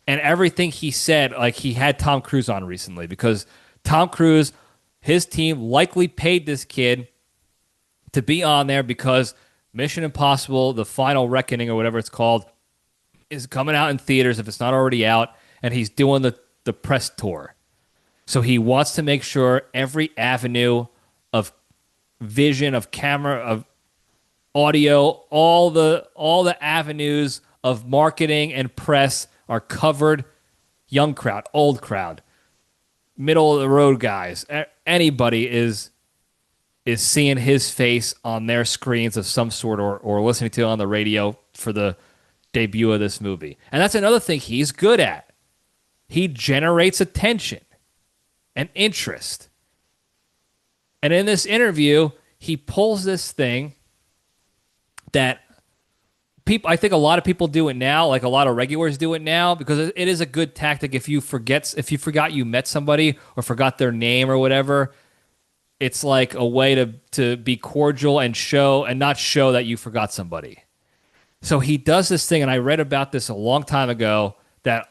And everything he said, like, he had Tom Cruise on recently, because Tom Cruise, his team likely paid this kid to be on there because Mission Impossible, The Final Reckoning, or whatever it's called, is coming out in theaters if it's not already out, and he's doing the press tour. So he wants to make sure every avenue of vision, of camera, of audio, all the avenues of marketing and press are covered. Young crowd, old crowd, middle of the road guys, anybody is seeing his face on their screens of some sort, or listening to it on the radio for the debut of this movie. And that's another thing he's good at. He generates attention and interest. And in this interview, he pulls this thing that I think a lot of people do it now, like a lot of regulars do it now, because it is a good tactic. If you forgot you met somebody or forgot their name or whatever, it's like a way to be cordial and not show that you forgot somebody. So he does this thing, and I read about this a long time ago, that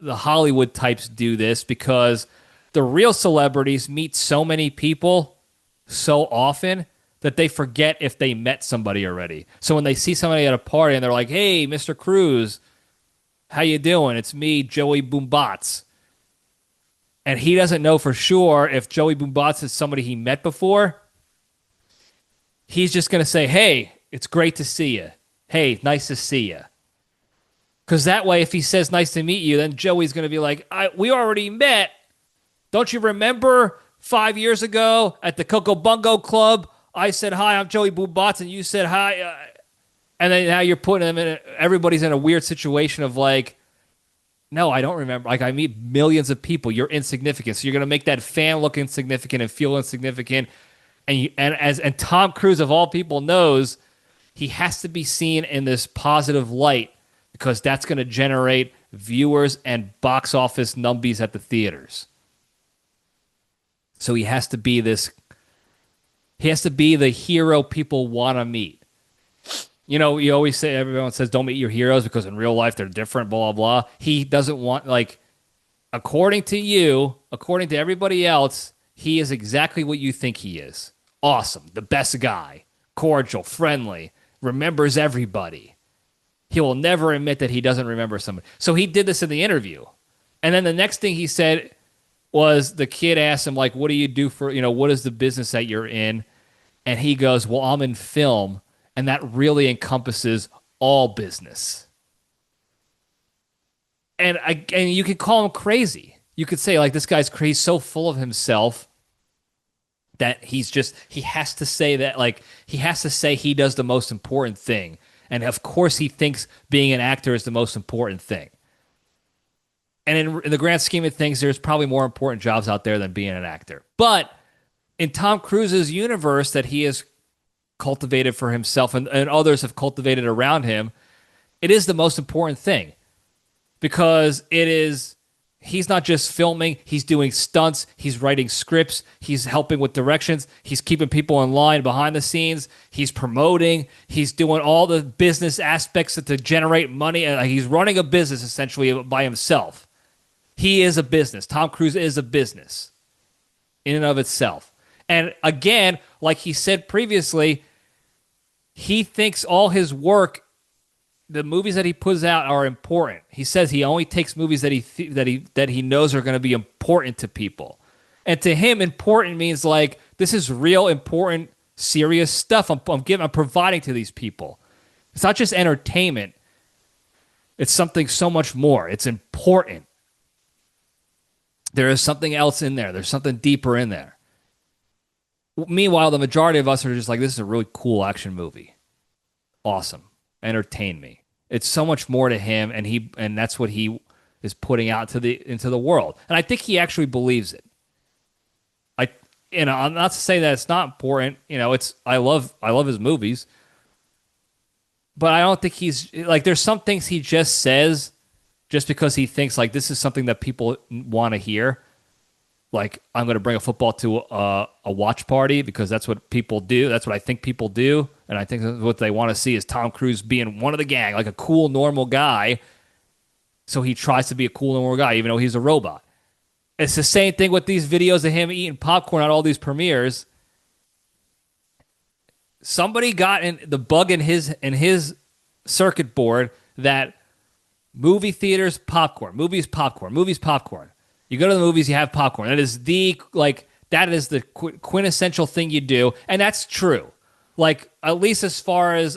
the Hollywood types do this because the real celebrities meet so many people so often that they forget if they met somebody already. So when they see somebody at a party and they're like, hey, Mr. Cruz, how you doing? It's me, Joey Boombots. And he doesn't know for sure if Joey Boombots is somebody he met before. He's just going to say, hey, it's great to see you. Hey, nice to see you. Because that way, if he says nice to meet you, then Joey's going to be like, we already met. Don't you remember 5 years ago at the Coco Bungo Club? I said, hi, I'm Joey Boombots, and you said hi. And then now you're putting them in, everybody's in a weird situation of like, no, I don't remember. Like, I meet millions of people. You're insignificant. So you're going to make that fan look insignificant and feel insignificant. And Tom Cruise, of all people, knows he has to be seen in this positive light, because that's going to generate viewers and box office numbies at the theaters. So he has to be the hero people want to meet. You know, you always say, everyone says, don't meet your heroes because in real life they're different, blah, blah, blah. He doesn't want, like, according to you, according to everybody else, he is exactly what you think he is. Awesome. The best guy. Cordial. Friendly. Remembers everybody. He will never admit that he doesn't remember somebody. So he did this in the interview. And then the next thing he said was, the kid asked him, like, what do you do for, what is the business that you're in? And he goes, well, I'm in film, and that really encompasses all business. And you could call him crazy. You could say, like, this guy's crazy, so full of himself that he has to say that, like, he has to say he does the most important thing. And of course he thinks being an actor is the most important thing. And in the grand scheme of things, there's probably more important jobs out there than being an actor. But in Tom Cruise's universe that he has cultivated for himself and others have cultivated around him, it is the most important thing because he's not just filming, he's doing stunts, he's writing scripts, he's helping with directions, he's keeping people in line behind the scenes, he's promoting, he's doing all the business aspects to generate money. He's running a business essentially by himself. He is a business. Tom Cruise is a business in and of itself. And again, like he said previously, he thinks all his work, the movies that he puts out, are important. He says he only takes movies that he knows are going to be important to people. And to him, important means like this is real, important, serious stuff I'm providing to these people. It's not just entertainment. It's something so much more. It's important. There is something else in there. There's something deeper in there. Meanwhile, the majority of us are just like, this is a really cool action movie. Awesome. Entertain me. It's so much more to him, and that's what he is putting out into the world. And I think he actually believes it. I'm not to say that it's not important. I love his movies. But I don't think he's like, there's some things he just says just because he thinks like this is something that people want to hear. Like, I'm going to bring a football to a watch party because that's what people do. That's what I think people do. And I think what they want to see is Tom Cruise being one of the gang, like a cool, normal guy. So he tries to be a cool, normal guy, even though he's a robot. It's the same thing with these videos of him eating popcorn at all these premieres. Somebody got in the bug in his circuit board that movie theaters, popcorn, movies, popcorn, movies, popcorn. You go to the movies, you have popcorn. That is the quintessential thing you do, and that's true. Like, at least as far as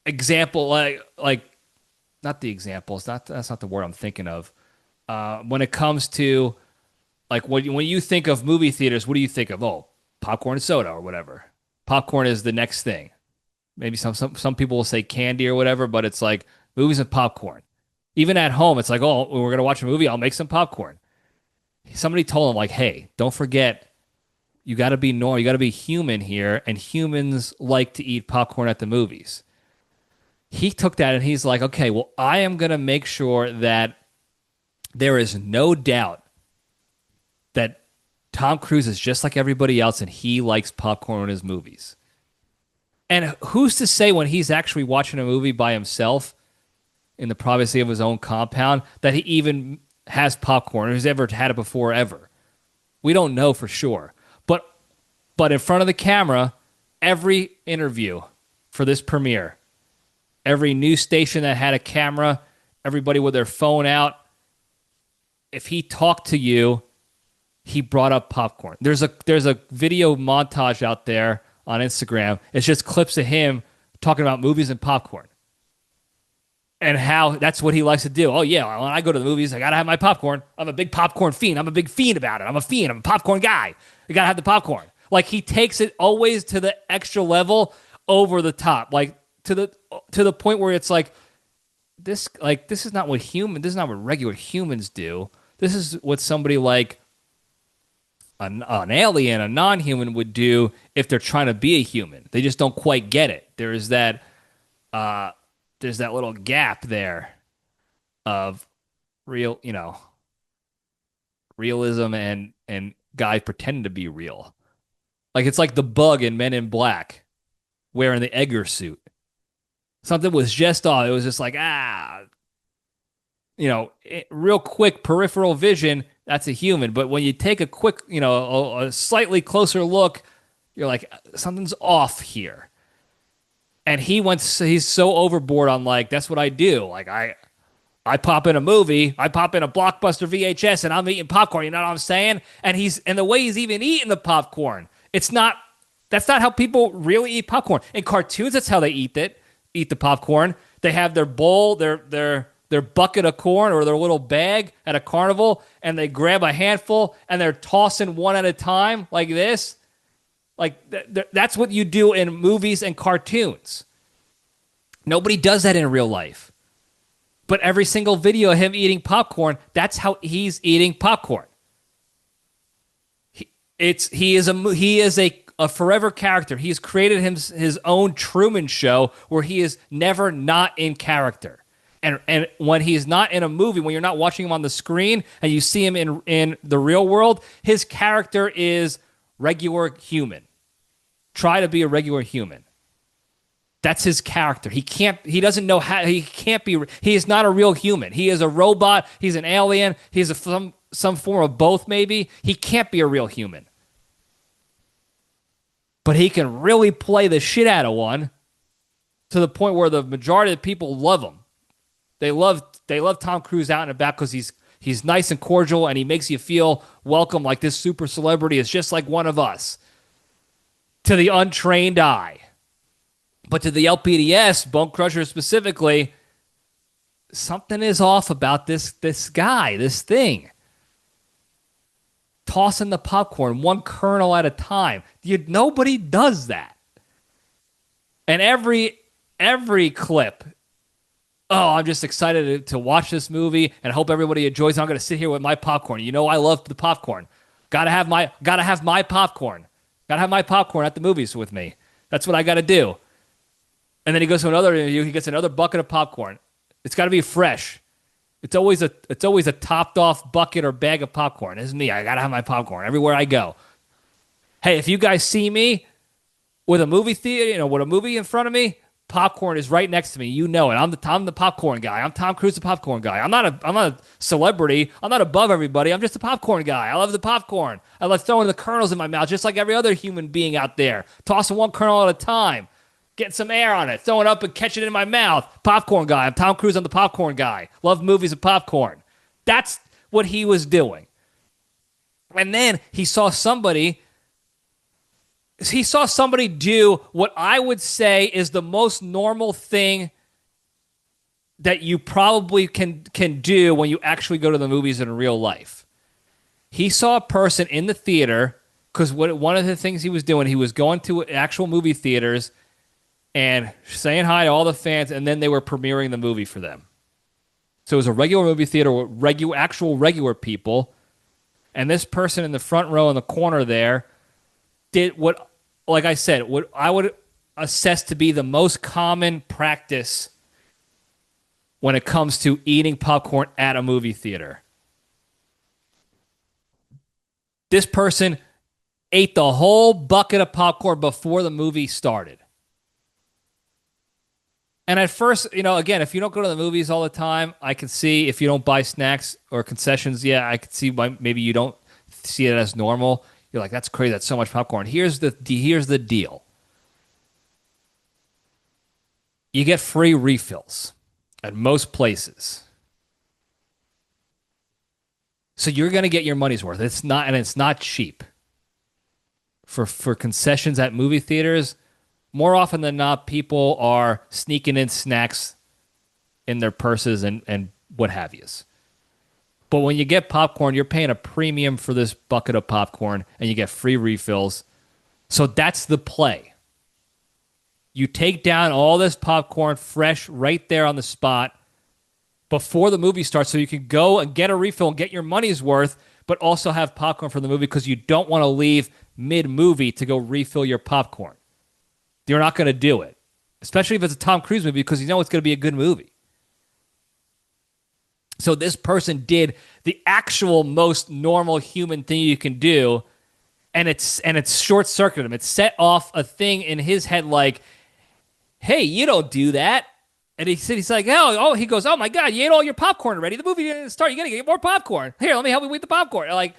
example, like not the examples. That's not the word I'm thinking of. When it comes to like when you think of movie theaters, what do you think of? Oh, popcorn and soda or whatever. Popcorn is the next thing. Maybe some people will say candy or whatever, but it's like movies and popcorn. Even at home, it's like, oh, we're going to watch a movie, I'll make some popcorn. Somebody told him, like, hey, don't forget, you got to be normal, you got to be human here, and humans like to eat popcorn at the movies. He took that and he's like, okay, well, I am going to make sure that there is no doubt that Tom Cruise is just like everybody else and he likes popcorn in his movies. And who's to say when he's actually watching a movie by himself in the privacy of his own compound that he even has popcorn or has ever had it before ever? We don't know for sure. But in front of the camera, every interview for this premiere, every news station that had a camera, everybody with their phone out, if he talked to you, he brought up popcorn. There's a video montage out there on Instagram. It's just clips of him talking about movies and popcorn. And how that's what he likes to do. Oh, yeah, when I go to the movies, I got to have my popcorn. I'm a big popcorn fiend. I'm a big fiend about it. I'm a fiend. I'm a popcorn guy. You got to have the popcorn. Like, he takes it always to the extra level, over the top. Like, to the point where it's like, this is not what regular humans do. This is what somebody like an alien, a non-human would do if they're trying to be a human. They just don't quite get it. There's that little gap there of realism and guys pretending to be real. Like, it's like the bug in Men in Black wearing the Edgar suit. Something was just off. It was just like, real quick peripheral vision, that's a human. But when you take a quick, a slightly closer look, you're like, something's off here. And he's so overboard on, like, that's what I do. Like, I pop in a movie, I pop in a Blockbuster VHS, and I'm eating popcorn. You know what I'm saying? And the way he's even eating the popcorn, that's not how people really eat popcorn. In cartoons, that's how they eat the popcorn. They have their bowl, their bucket of corn or their little bag at a carnival, and they grab a handful and they're tossing one at a time like this. Like, that's what you do in movies and cartoons. Nobody does that in real life. But every single video of him eating popcorn, that's how he's eating popcorn. He is a forever character. He's created his own Truman Show where he is never not in character. And when he's not in a movie, when you're not watching him on the screen and you see him in the real world, his character is regular human. Try to be a regular human. That's his character. He doesn't know how, he is not a real human. He is a robot. He's an alien. He's some form of both maybe. He can't be a real human. But he can really play the shit out of one to the point where the majority of the people love him. They love Tom Cruise out and about because he's nice and cordial and he makes you feel welcome, like this super celebrity is just like one of us to the untrained eye. But to the LPDS, Bone Crusher specifically, something is off about this guy, this thing. Tossing the popcorn one kernel at a time. Nobody does that. And every clip, oh, I'm just excited to watch this movie and hope everybody enjoys it. I'm going to sit here with my popcorn. You know I love the popcorn. Gotta have my popcorn. Gotta have my popcorn at the movies with me. That's what I got to do. And then he goes to another interview. He gets another bucket of popcorn. It's got to be fresh. It's always a topped off bucket or bag of popcorn. This is me. I got to have my popcorn everywhere I go. Hey, if you guys see me with a movie theater, with a movie in front of me, popcorn is right next to me. You know it. I'm the popcorn guy. I'm Tom Cruise, the popcorn guy. I'm not a celebrity. I'm not above everybody. I'm just a popcorn guy. I love the popcorn. I love throwing the kernels in my mouth, just like every other human being out there. Tossing one kernel at a time. Getting some air on it. Throwing it up and catching it in my mouth. Popcorn guy. I'm Tom Cruise. I'm the popcorn guy. Love movies and popcorn. That's what he was doing. And then he saw somebody do what I would say is the most normal thing that you probably can do when you actually go to the movies in real life. He saw a person in the theater, because one of the things he was doing, he was going to actual movie theaters and saying hi to all the fans, and then they were premiering the movie for them. So it was a regular movie theater with regular people, and this person in the front row in the corner there did what, like I said, what I would assess to be the most common practice when it comes to eating popcorn at a movie theater. This person ate the whole bucket of popcorn before the movie started. And at first, again, if you don't go to the movies all the time, I can see if you don't buy snacks or concessions, I could see why maybe you don't see it as normal. You're like, that's crazy. That's so much popcorn. Here's the deal. You get free refills at most places. So you're going to get your money's worth. It's not cheap. For concessions at movie theaters, more often than not, people are sneaking in snacks in their purses and what have yous. But when you get popcorn, you're paying a premium for this bucket of popcorn, and you get free refills. So that's the play. You take down all this popcorn fresh right there on the spot before the movie starts so you can go and get a refill and get your money's worth, but also have popcorn for the movie because you don't want to leave mid-movie to go refill your popcorn. You're not going to do it, especially if it's a Tom Cruise movie, because you know it's going to be a good movie. So this person did the actual most normal human thing you can do, and it's short-circuited him. It set off a thing in his head like, hey, you don't do that. And he's like, he goes, oh my God, you ate all your popcorn already. The movie didn't start. You got to get more popcorn. Here, let me help you with the popcorn. Like,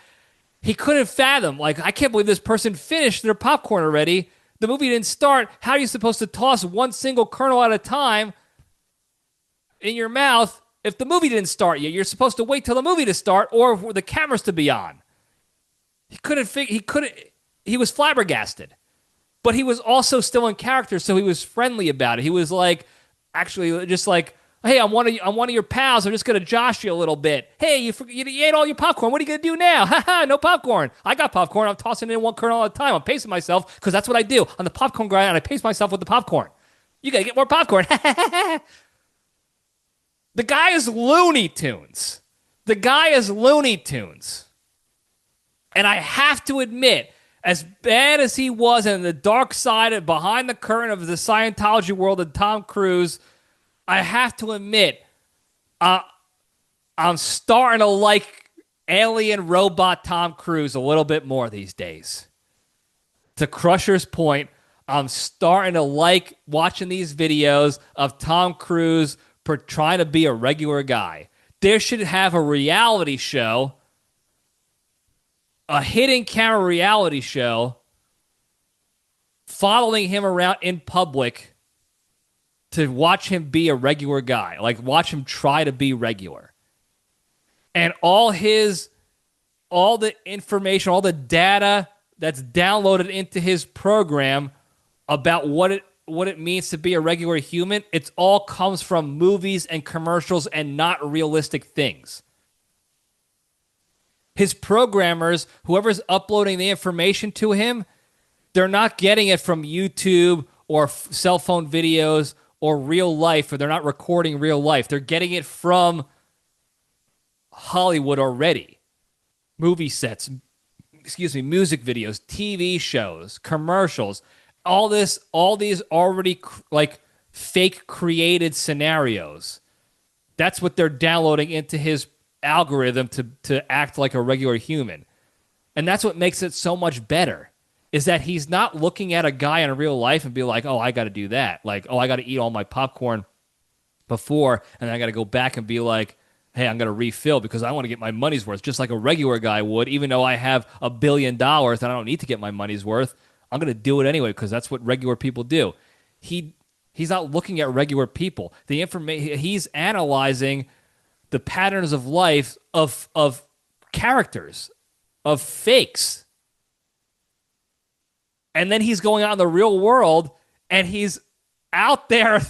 he couldn't fathom. Like, I can't believe this person finished their popcorn already. The movie didn't start. How are you supposed to toss one single kernel at a time in your mouth if the movie didn't start yet? You're supposed to wait till the movie to start or for the cameras to be on. He was flabbergasted. But he was also still in character, so he was friendly about it. He was like, actually, just like, hey, I'm one of your pals. I'm just going to josh you a little bit. Hey, you ate all your popcorn. What are you going to do now? Ha, no popcorn. I got popcorn. I'm tossing it in one kernel at a time. I'm pacing myself because that's what I do. I'm the popcorn guy, and I pace myself with the popcorn. You got to get more popcorn. The guy is Looney Tunes. The guy is Looney Tunes. And I have to admit, as bad as he was in the dark side and behind the curtain of the Scientology world of Tom Cruise, I have to admit, I'm starting to like alien robot Tom Cruise a little bit more these days. To Crusher's point, I'm starting to like watching these videos of Tom Cruise trying to be a regular guy. There should have a reality show, a hidden camera reality show, following him around in public to watch him be a regular guy. Like, watch him try to be regular. And all the information, all the data that's downloaded into his program about what it means to be a regular human, it all comes from movies and commercials and not realistic things. His programmers, whoever's uploading the information to him, they're not getting it from YouTube or cell phone videos or real life, or they're not recording real life. They're getting it from Hollywood already. Movie sets, music videos, TV shows, commercials, all these already like fake created scenarios. That's what they're downloading into his algorithm to act like a regular human. And that's what makes it so much better, is that he's not looking at a guy in real life and be like, oh, I got to do that. Like, oh, I got to eat all my popcorn before, and then I got to go back and be like, hey, I'm going to refill because I want to get my money's worth, just like a regular guy would. Even though I have $1 billion and I don't need to get my money's worth, I'm going to do it anyway because that's what regular people do. He's not looking at regular people. The information, he's analyzing the patterns of life of characters, of fakes. And then he's going out in the real world and he's out there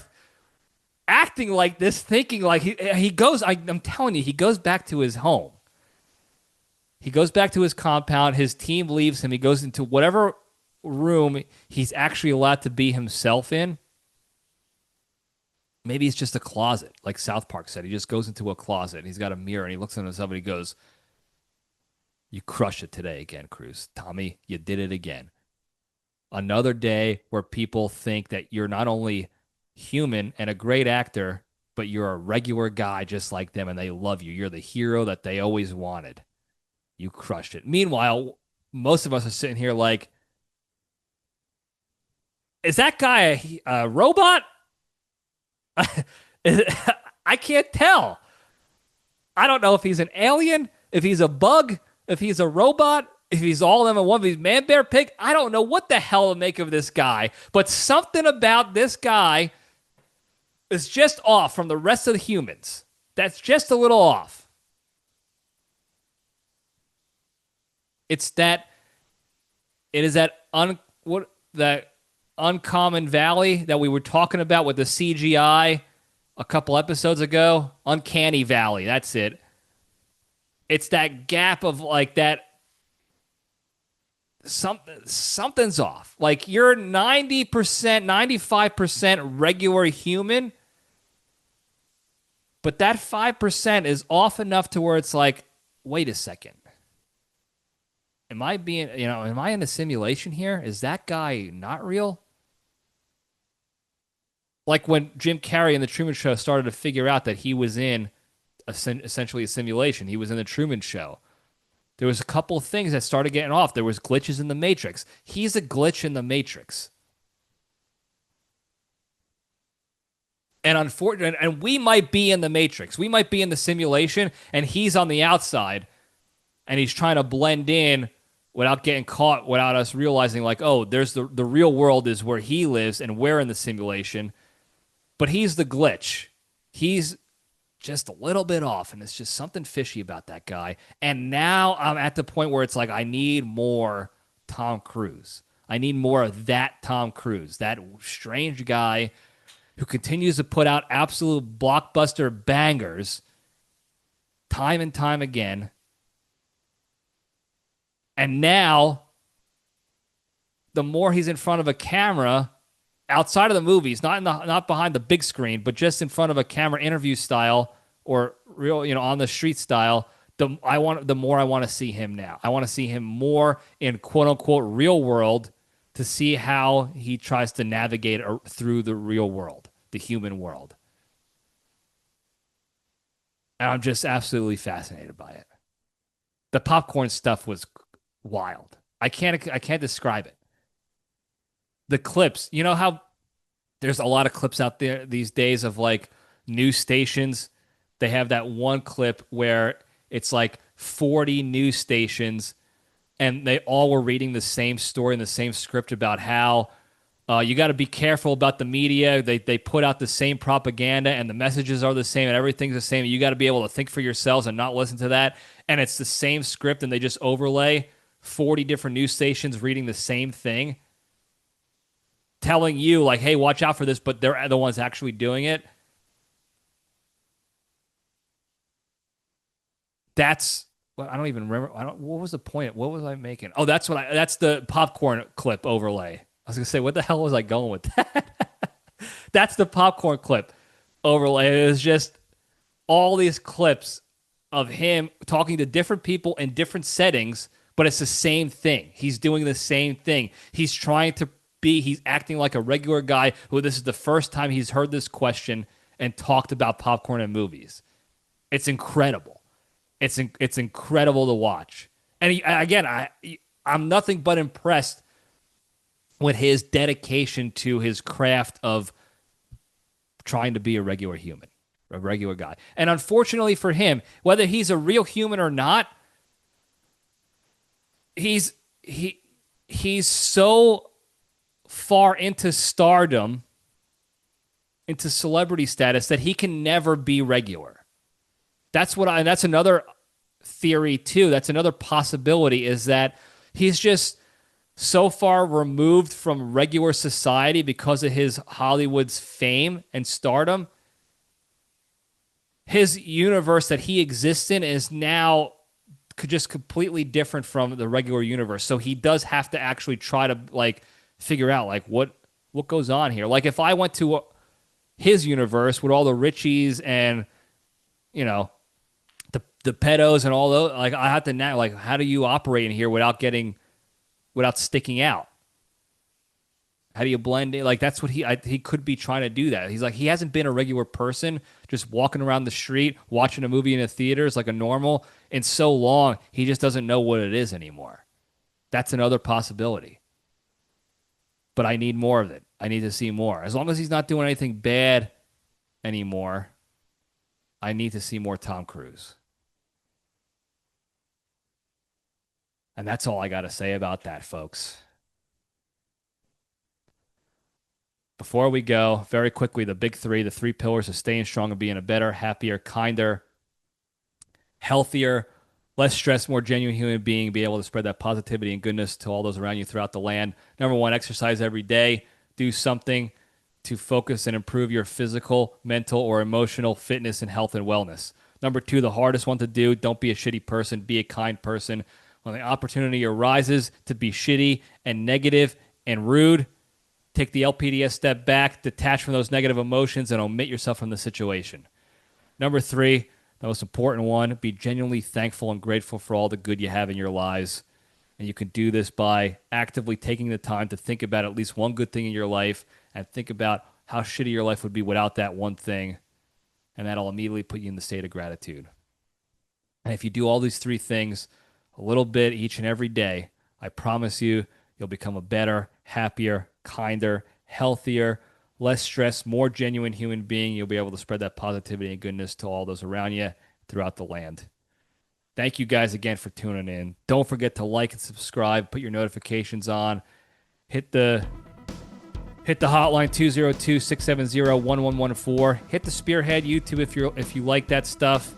acting like this, thinking like he goes, I'm telling you, he goes back to his home. He goes back to his compound. His team leaves him. He goes into whatever room he's actually allowed to be himself in. Maybe it's just a closet, like South Park said. He just goes into a closet and he's got a mirror and he looks at himself and he goes, you crushed it today again, Cruz. Tommy, you did it again. Another day where people think that you're not only human and a great actor, but you're a regular guy just like them and they love you. You're the hero that they always wanted. You crushed it. Meanwhile, most of us are sitting here like, is that guy a robot? I can't tell. I don't know if he's an alien, if he's a bug, if he's a robot, if he's all of them in one, if he's man, bear, pig. I don't know what the hell to make of this guy, but something about this guy is just off from the rest of the humans. That's just a little off. It is that uncommon valley that we were talking about with the CGI a couple episodes ago. Uncanny valley, that's it. It's that gap of like that something's off. Like you're 90%, 95% regular human, but that 5% is off enough to where it's like, wait a second. Am I in a simulation here? Is that guy not real? Like when Jim Carrey in The Truman Show started to figure out that he was in essentially a simulation. He was in The Truman Show. There was a couple of things that started getting off. There was glitches in the Matrix. He's a glitch in the Matrix. And unfortunately, and we might be in the Matrix. We might be in the simulation, and he's on the outside, and he's trying to blend in without getting caught, without us realizing, like, oh, there's the real world is where he lives, and we're in the simulation. But he's the glitch. He's just a little bit off, and it's just something fishy about that guy. And now I'm at the point where it's like, I need more Tom Cruise. I need more of that Tom Cruise, that strange guy who continues to put out absolute blockbuster bangers time and time again. And now, the more he's in front of a camera outside of the movies, not behind the big screen, but just in front of a camera, interview style or real, on the street style, the more I want to see him now. I want to see him more in quote unquote real world to see how he tries to navigate through the real world, the human world. And I'm just absolutely fascinated by it. The popcorn stuff was wild. I can't describe it. The clips, how there's a lot of clips out there these days of like news stations. They have that one clip where it's like 40 news stations and they all were reading the same story and the same script about how you got to be careful about the media. They put out the same propaganda and the messages are the same and everything's the same. You got to be able to think for yourselves and not listen to that. And it's the same script and they just overlay 40 different news stations reading the same thing, telling you like, hey, watch out for this, but they're the ones actually doing it. That's what I don't even remember. What was the point? What was I making? Oh, that's the popcorn clip overlay. I was going to say, what the hell was I going with that? That's the popcorn clip overlay. It was just all these clips of him talking to different people in different settings, but it's the same thing. He's doing the same thing. He's acting like a regular guy who this is the first time he's heard this question and talked about popcorn and movies. It's incredible. It's incredible to watch. And I'm nothing but impressed with his dedication to his craft of trying to be a regular human, a regular guy. And unfortunately for him, whether he's a real human or not, he's so far into stardom, into celebrity status, that he can never be regular. That's another theory too. That's another possibility, is that he's just so far removed from regular society because of his Hollywood's fame and stardom. His universe that he exists in is now just completely different from the regular universe. So he does have to actually try to like figure out like what goes on here. Like if I went to his universe with all the Richies and the pedos and all those, like I have to now, like, how do you operate in here without sticking out? How do you blend in? Like that's what he could be trying to do that. He's like, he hasn't been a regular person just walking around the street, watching a movie in the theaters like a normal in so long, he just doesn't know what it is anymore. That's another possibility. But I need more of it. I need to see more. As long as he's not doing anything bad anymore, I need to see more Tom Cruise. And that's all I got to say about that, folks. Before we go, very quickly, the big three, the three pillars of staying strong and being a better, happier, kinder, healthier, less stressed, more genuine human being, be able to spread that positivity and goodness to all those around you throughout the land. Number one, exercise every day. Do something to focus and improve your physical, mental, or emotional fitness and health and wellness. Number two, the hardest one to do, don't be a shitty person, be a kind person. When the opportunity arises to be shitty and negative and rude, take the LPDS step back, detach from those negative emotions, and omit yourself from the situation. Number three, the most important one, be genuinely thankful and grateful for all the good you have in your lives. And you can do this by actively taking the time to think about at least one good thing in your life and think about how shitty your life would be without that one thing. And that'll immediately put you in the state of gratitude. And if you do all these three things a little bit each and every day, I promise you'll become a better, happier, kinder, healthier, less stressed, more genuine human being. You'll be able to spread that positivity and goodness to all those around you throughout the land. Thank you guys again for tuning in. Don't forget to like and subscribe, put your notifications on, hit the hotline 202-670-1114. Hit the Spearhead YouTube if you like that stuff.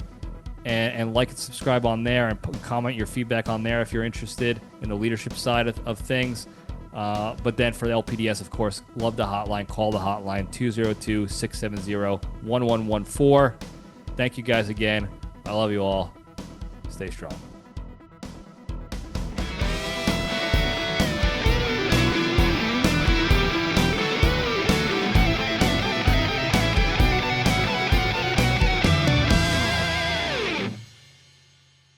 And like and subscribe on there and comment your feedback on there if you're interested in the leadership side of things. But then for the LPDS, of course, love the hotline. Call the hotline 202-670-1114. Thank you guys again. I love you all. Stay strong.